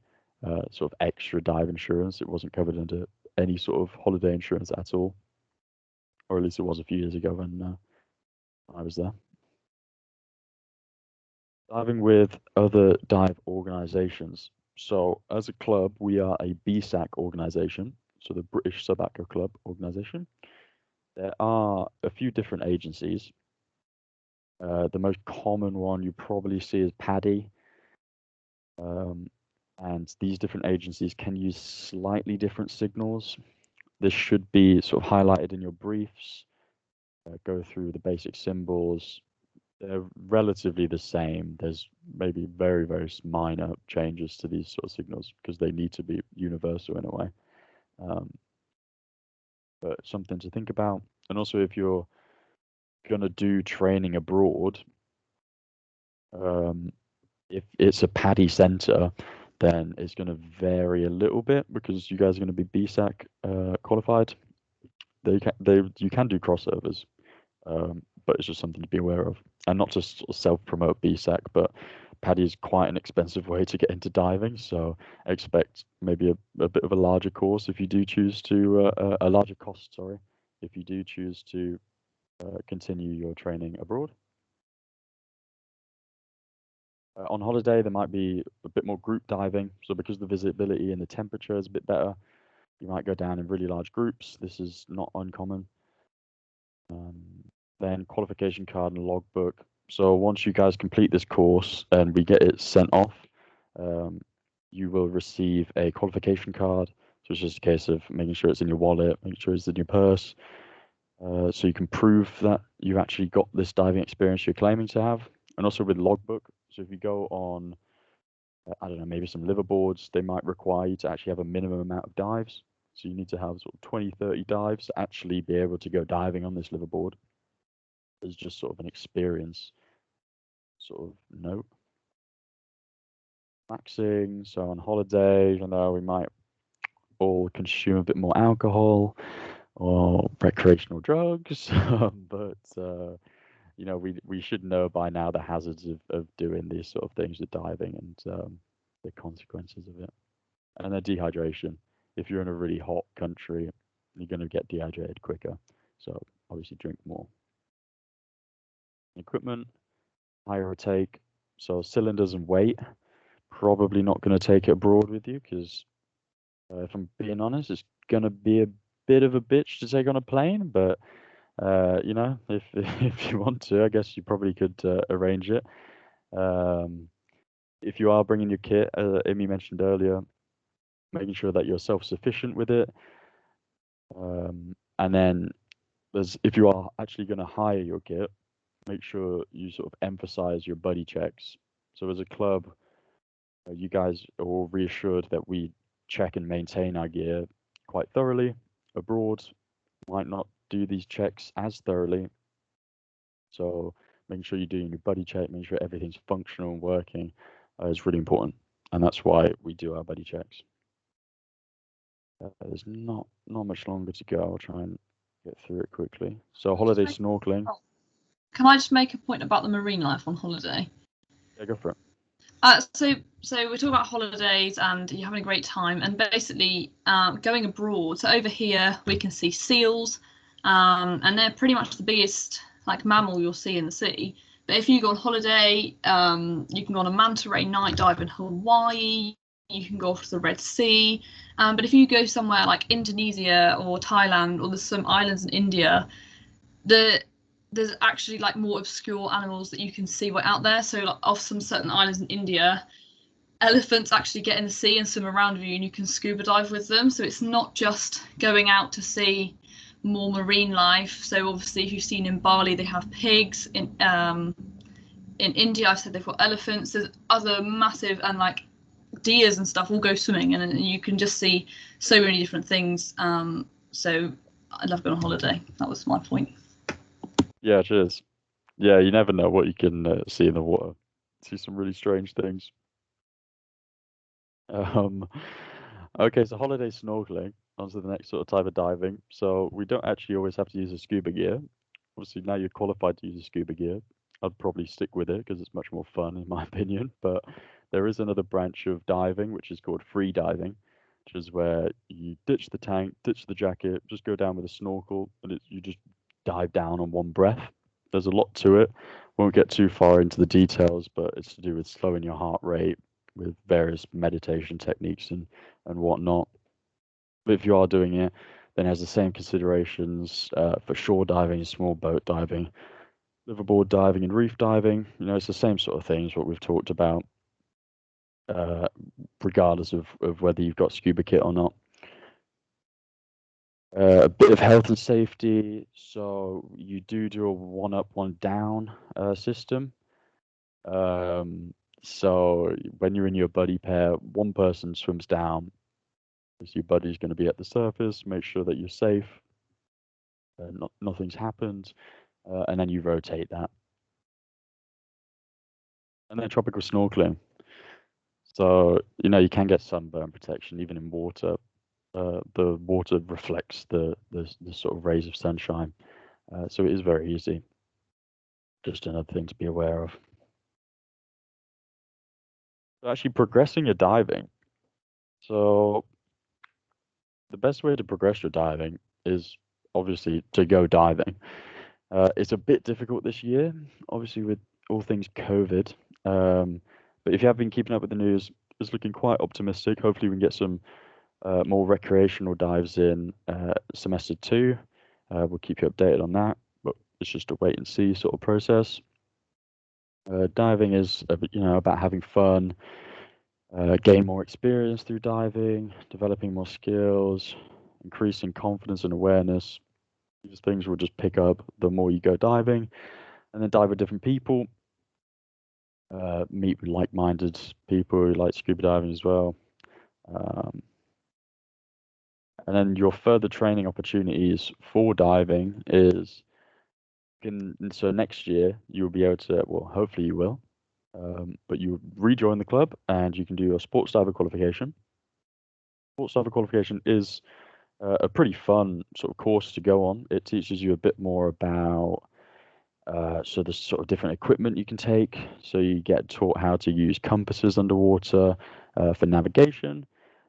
sort of extra dive insurance. It wasn't covered under any sort of holiday insurance at all, or at least it was a few years ago when I was there. Diving with other dive organizations. So as a club, we are a BSAC organization, so the British Sub-Aqua Club organization. There are a few different agencies. The most common one you probably see is PADI. And these different agencies can use slightly different signals. This should be sort of highlighted in your briefs. Go through the basic symbols. They're relatively the same. There's maybe very, very minor changes to these sort of signals because they need to be universal in a way. But something to think about. And also, if you're going to do training abroad, if it's a PADI center, then it's going to vary a little bit because you guys are going to be BSAC qualified. You can do crossovers, but it's just something to be aware of, and not to sort of self-promote BSAC, but PADI is quite an expensive way to get into diving, so expect maybe a bit of a larger course if you do choose to a larger cost. Sorry, if you do choose to continue your training abroad. On holiday, there might be a bit more group diving. So because the visibility and the temperature is a bit better, you might go down in really large groups. This is not uncommon. Then qualification card and logbook. So once you guys complete this course and we get it sent off, you will receive a qualification card. So it's just a case of making sure it's in your wallet, making sure it's in your purse, so you can prove that you actually got this diving experience you're claiming to have. And also with logbook. So if you go on, I don't know, maybe some liverboards, they might require you to actually have a minimum amount of dives. So you need to have sort of 20, 30 dives to actually be able to go diving on this liverboard. It's just sort of an experience sort of note. Maxing, so on holiday, even though we might all consume a bit more alcohol or recreational drugs, but you know, we should know by now the hazards of doing these sort of things with diving and the consequences of it. And then dehydration. If you're in a really hot country, you're going to get dehydrated quicker. So obviously drink more. Equipment, hire or take. So cylinders and weight. Probably not going to take it abroad with you because if I'm being honest, it's going to be a bit of a bitch to take on a plane. But you know, if if you want to, I guess you probably could arrange it. If you are bringing your kit, Amy mentioned earlier, making sure that you're self-sufficient with it. And then if you are actually going to hire your kit, make sure you sort of emphasize your buddy checks. So as a club, you guys are all reassured that we check and maintain our gear quite thoroughly. Abroad, might not do these checks as thoroughly. So making sure you're doing your buddy check, making sure everything's functional and working is really important. And that's why we do our buddy checks. There's not much longer to go. I'll try and get through it quickly. So holiday snorkeling. Can I just make a point about the marine life on holiday? Yeah, go for it. So we're talking about holidays and you're having a great time, and basically going abroad. So over here we can see seals, and they're pretty much the biggest like mammal you'll see in the sea. But if you go on holiday, you can go on a manta ray night dive in Hawaii. You can go off to the Red Sea. But if you go somewhere like Indonesia or Thailand, or there's some islands in India, there's actually like more obscure animals that you can see right out there. So like off some certain islands in India, elephants actually get in the sea and swim around with you, and you can scuba dive with them. So it's not just going out to see more marine life. So obviously, if you've seen in Bali, they have pigs. In India, I've said they've got elephants. There's other massive and like deers and stuff all go swimming, and you can just see so many different things. So I love going on holiday. That was my point. Yeah, cheers. Yeah, you never know what you can see in the water. See some really strange things. Okay, so holiday snorkeling. On to the next sort of type of diving. So we don't actually always have to use a scuba gear. Obviously, now you're qualified to use a scuba gear. I'd probably stick with it because it's much more fun, in my opinion. But there is another branch of diving, which is called free diving, which is where you ditch the tank, ditch the jacket, just go down with a snorkel, and you just dive down on one breath. There's a lot to it. Won't get too far into the details, but it's to do with slowing your heart rate with various meditation techniques and whatnot. But if you are doing it, then it has the same considerations for shore diving, small boat diving, liverboard diving, and reef diving. You know, it's the same sort of things what we've talked about, regardless of whether you've got scuba kit or not. A bit of health and safety. So you do a one up, one down system. So when you're in your buddy pair, one person swims down, because your buddy's going to be at the surface, make sure that you're safe, nothing's happened, and then you rotate that. And then tropical snorkeling. So, you know, you can get sunburn protection even in water. The water reflects the sort of rays of sunshine. So it is very easy. Just another thing to be aware of. So actually progressing your diving. So the best way to progress your diving is obviously to go diving. It's a bit difficult this year, obviously with all things COVID. But if you have been keeping up with the news, it's looking quite optimistic. Hopefully, we can get some more recreational dives in semester 2. We'll keep you updated on that, but it's just a wait and see sort of process. Diving is about having fun, gain more experience through diving, developing more skills, increasing confidence and awareness. These things will just pick up the more you go diving, and then dive with different people, meet with like-minded people who like scuba diving as well. And then your further training opportunities for diving is, so next year you'll be able to, well, hopefully you will, but you rejoin the club and you can do a sports diver qualification. Sports diver qualification is a pretty fun sort of course to go on. It teaches you a bit more about so the sort of different equipment you can take. So you get taught how to use compasses underwater for navigation.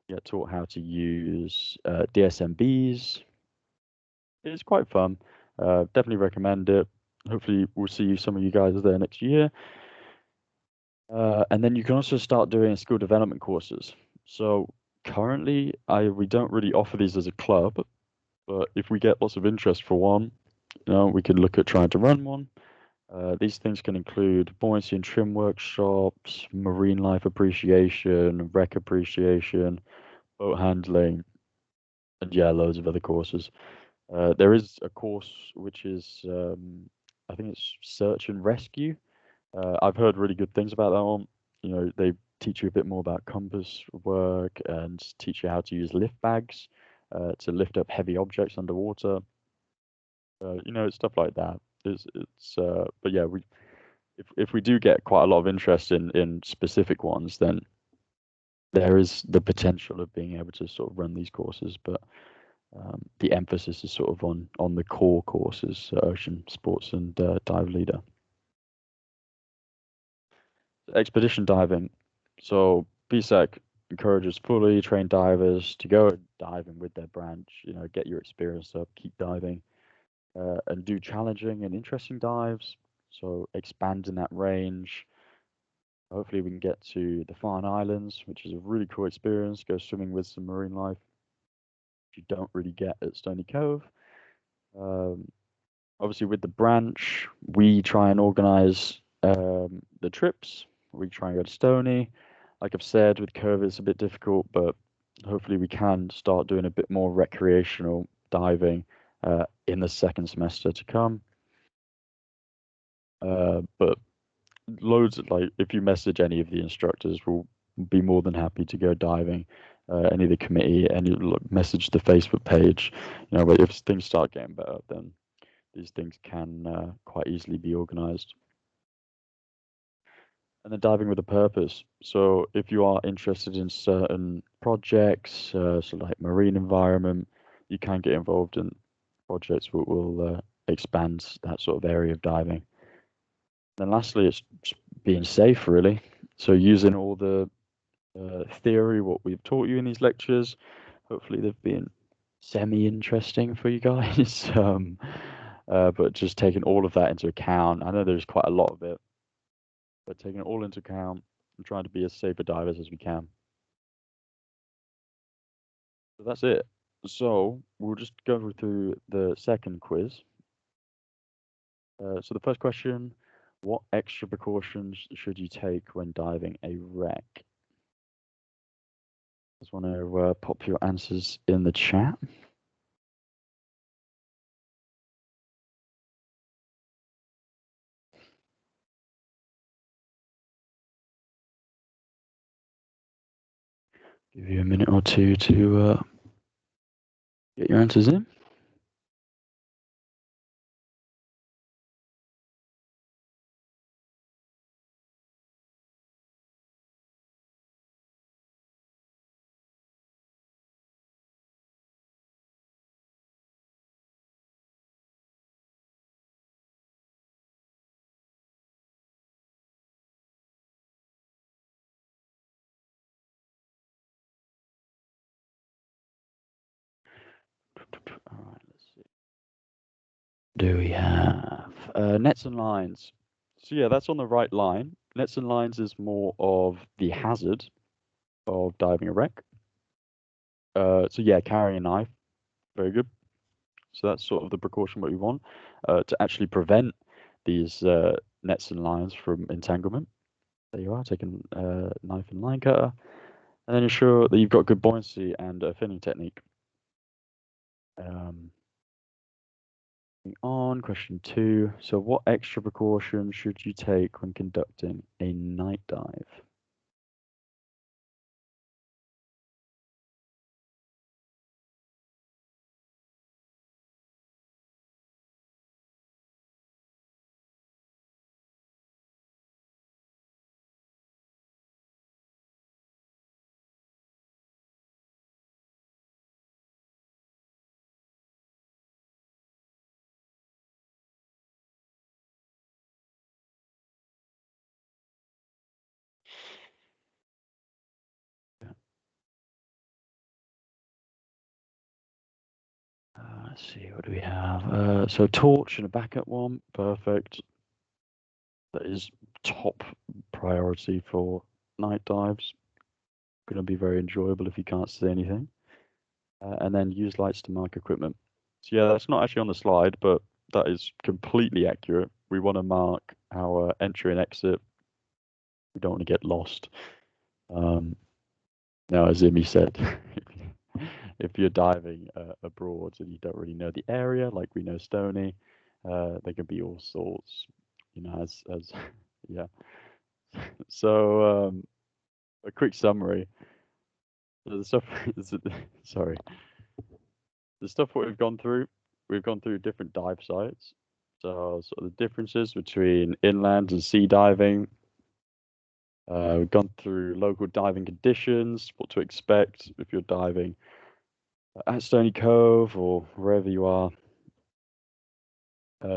You get taught how to use DSMBs. It's quite fun. Definitely recommend it. Hopefully we'll see some of you guys there next year. And then you can also start doing skill development courses. So currently we don't really offer these as a club, but if we get lots of interest for one, we could look at trying to run one. These things can include buoyancy and trim workshops, marine life appreciation, wreck appreciation, boat handling, and loads of other courses. There is a course which is, I think it's search and rescue. I've heard really good things about that one. They teach you a bit more about compass work and teach you how to use lift bags to lift up heavy objects underwater. Stuff like that. But yeah, if we do get quite a lot of interest in specific ones, then there is the potential of being able to sort of run these courses. But the emphasis is sort of on the core courses, ocean sports and dive leader. Expedition diving. So BSEC encourages fully trained divers to go diving with their branch, get your experience up, keep diving, and do challenging and interesting dives. So expanding that range. Hopefully we can get to the Farne Islands, which is a really cool experience. Go swimming with some marine life, which you don't really get at Stony Cove. Obviously with the branch, we try and organize the trips. We try and go to Stony. Like I've said, with COVID, it's a bit difficult, but hopefully we can start doing a bit more recreational diving in the second semester to come. But loads of, if you message any of the instructors, we'll be more than happy to go diving. Any of the committee, message the Facebook page. But if things start getting better, then these things can quite easily be organized. And then diving with a purpose. So if you are interested in certain projects, so like marine environment, you can get involved in projects that will expand that sort of area of diving. And lastly, it's being safe, really. So using all the theory, what we've taught you in these lectures, hopefully they've been semi-interesting for you guys. But just taking all of that into account, I know there's quite a lot of it, but taking it all into account and trying to be as safe a divers as we can. So that's it. So we'll just go through the second quiz. So the first question, what extra precautions should you take when diving a wreck? Just want to pop your answers in the chat. Give you a minute or two to get your answers in. All right, let's see. Do we have nets and lines? So yeah, that's on the right line. Nets and lines is more of the hazard of diving a wreck. So yeah, carrying a knife, very good. So that's sort of the precaution what we want to actually prevent these nets and lines from entanglement. There you are, taking a knife and line cutter, and then ensure that you've got good buoyancy and a finning technique. On question 2. So what extra precautions should you take when conducting a night dive? Let's see, what do we have? So torch and a backup one, perfect. That is top priority for night dives. Going to be very enjoyable if you can't see anything. And then use lights to mark equipment. So yeah, that's not actually on the slide, but that is completely accurate. We want to mark our entry and exit. We don't want to get lost. Now, as Imi said, if you're diving abroad and you don't really know the area, like we know Stony, there can be all sorts, you know, as yeah. So a quick summary. The stuff, sorry, the stuff what we've gone through different dive sites. So sort of the differences between inland and sea diving. We've gone through local diving conditions, what to expect if you're diving at Stony Cove or wherever you are.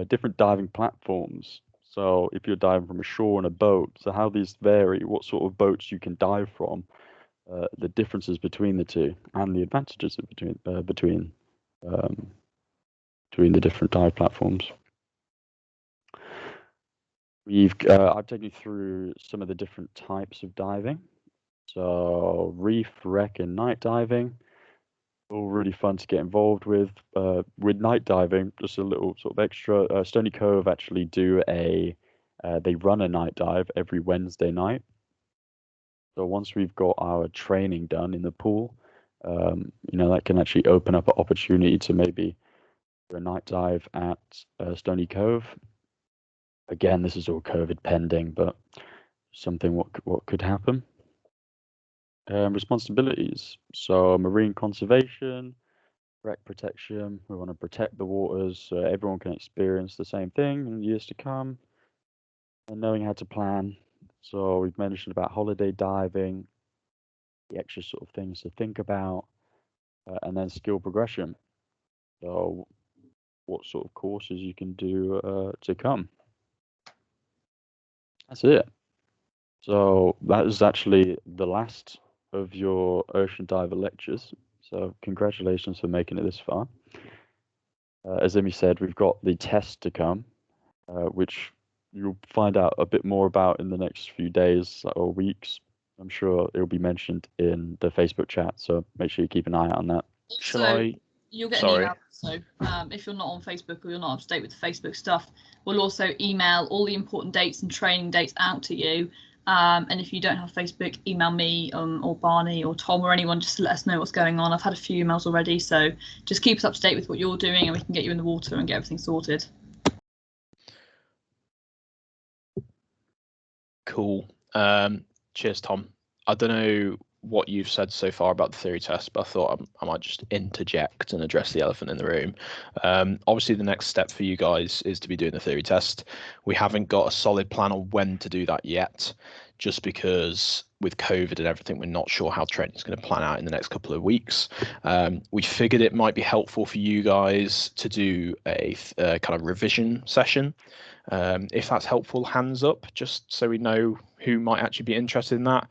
Different diving platforms. So if you're diving from a shore on a boat, so how these vary, what sort of boats you can dive from, the differences between the two, and the advantages between the different dive platforms. I've taken you through some of the different types of diving. So reef, wreck, and night diving, all really fun to get involved with. With night diving, just a little sort of extra. Stony Cove actually they run a night dive every Wednesday night. So once we've got our training done in the pool, that can actually open up an opportunity to maybe do a night dive at Stony Cove. Again, this is all COVID pending, but something what could happen. Responsibilities. So marine conservation, wreck protection. We want to protect the waters so everyone can experience the same thing in years to come. And knowing how to plan. So we've mentioned about holiday diving, the extra sort of things to think about, and then skill progression. So what sort of courses you can do to come. That's it. So that is actually the last of your ocean diver lectures. So congratulations for making it this far. As Imi said, we've got the test to come, which you'll find out a bit more about in the next few days or weeks. I'm sure it'll be mentioned in the Facebook chat, so make sure you keep an eye out on that. You'll get an email. So if you're not on Facebook or you're not up to date with the Facebook stuff, we'll also email all the important dates and training dates out to you. And if you don't have Facebook, email me or Barney or Tom or anyone just to let us know what's going on. I've had a few emails already, so just keep us up to date with what you're doing and we can get you in the water and get everything sorted. Cool. Cheers, Tom. I don't know what you've said so far about the theory test, but I thought I might just interject and address the elephant in the room. Obviously, the next step for you guys is to be doing the theory test. We haven't got a solid plan on when to do that yet, just because with COVID and everything, we're not sure how training is going to plan out in the next couple of weeks. We figured it might be helpful for you guys to do a kind of revision session. If that's helpful, hands up, just so we know who might actually be interested in that.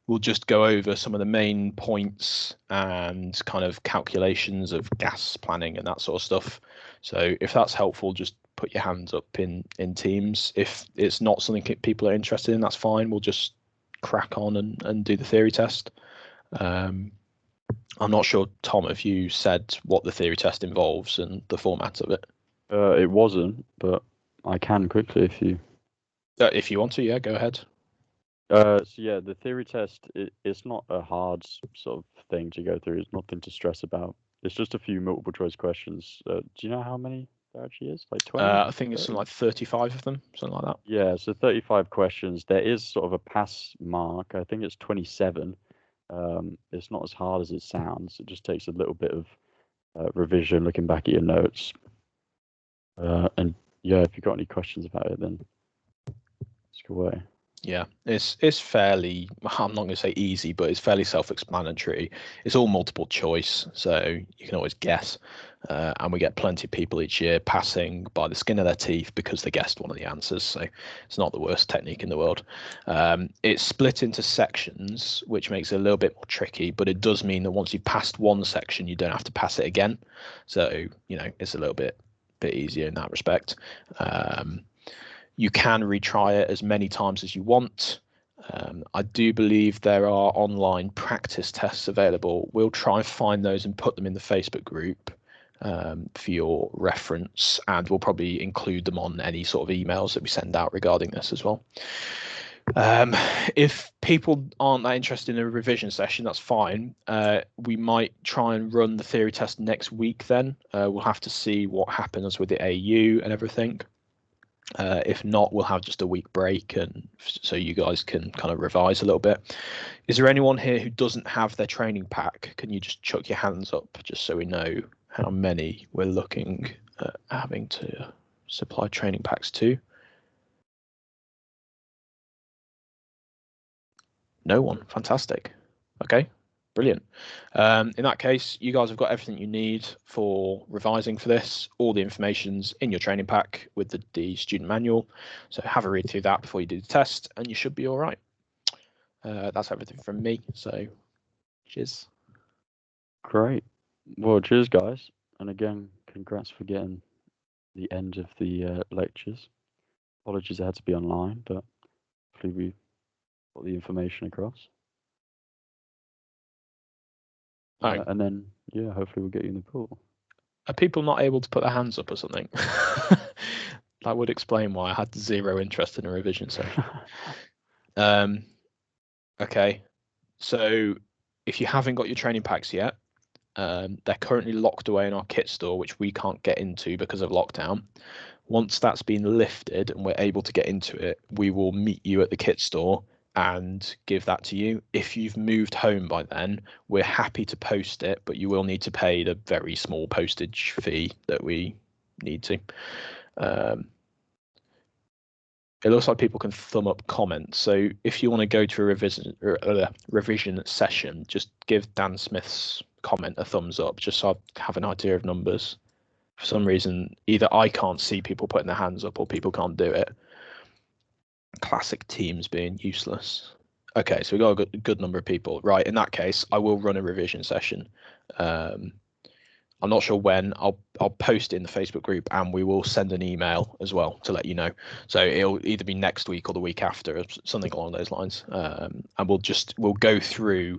We'll just go over some of the main points and kind of calculations of gas planning and that sort of stuff. So if that's helpful, just put your hands up in Teams. If it's not something people are interested in, that's fine. We'll just crack on and do the theory test. I'm not sure, Tom, if you said what the theory test involves and the format of it. It wasn't, but I can quickly If you want to, yeah, go ahead. So yeah, the theory test, it's not a hard sort of thing to go through. It's nothing to stress about. It's just a few multiple choice questions. Do you know how many there actually is? Like 20? I think it's something like 35 of them, something like that. Yeah, so 35 questions. There is sort of a pass mark. I think it's 27. It's not as hard as it sounds. It just takes a little bit of revision, looking back at your notes. And yeah, if you've got any questions about it, then let's go away. Yeah, it's fairly, I'm not going to say easy, but it's fairly self-explanatory. It's all multiple choice, so you can always guess. And we get plenty of people each year passing by the skin of their teeth because they guessed one of the answers. So it's not the worst technique in the world. It's split into sections, which makes it a little bit more tricky, but it does mean that once you've passed one section, you don't have to pass it again. So, it's a little bit easier in that respect. You can retry it as many times as you want. I do believe there are online practice tests available. We'll try and find those and put them in the Facebook group for your reference, and we'll probably include them on any sort of emails that we send out regarding this as well. If people aren't that interested in a revision session, that's fine. We might try and run the theory test next week then. We'll have to see what happens with the AU and everything. If not, we'll have just a week break, and so you guys can kind of revise a little bit. Is there anyone here who doesn't have their training pack? Can you just chuck your hands up just so we know how many we're looking at having to supply training packs to? No one. Fantastic. Okay. Brilliant. In that case, you guys have got everything you need for revising for this. All the information's in your training pack with the student manual. So have a read through that before you do the test, and you should be all right. That's everything from me. So cheers. Great. Well, cheers, guys. And again, congrats for getting the end of the lectures. Apologies I had to be online, but hopefully we got the information across. And then, yeah, hopefully we'll get you in the pool. Are people not able to put their hands up or something? That would explain why I had zero interest in a revision session. Okay, so if you haven't got your training packs yet, they're currently locked away in our kit store, which we can't get into because of lockdown. Once that's been lifted and we're able to get into it, we will meet you at the kit store and give that to you. If you've moved home by then, we're happy to post it, but you will need to pay the very small postage fee that we need to. It looks like people can thumb up comments. So if you want to go to a revision session, just give Dan Smith's comment a thumbs up, just so I have an idea of numbers. For some reason, either I can't see people putting their hands up or people can't do it. Classic Teams being useless. Okay, so we've got a good number of people. Right, in that case, I will run a revision session. I'm not sure when. I'll post it in the Facebook group, and we will send an email as well to let you know. So it'll either be next week or the week after, something along those lines. And we'll go through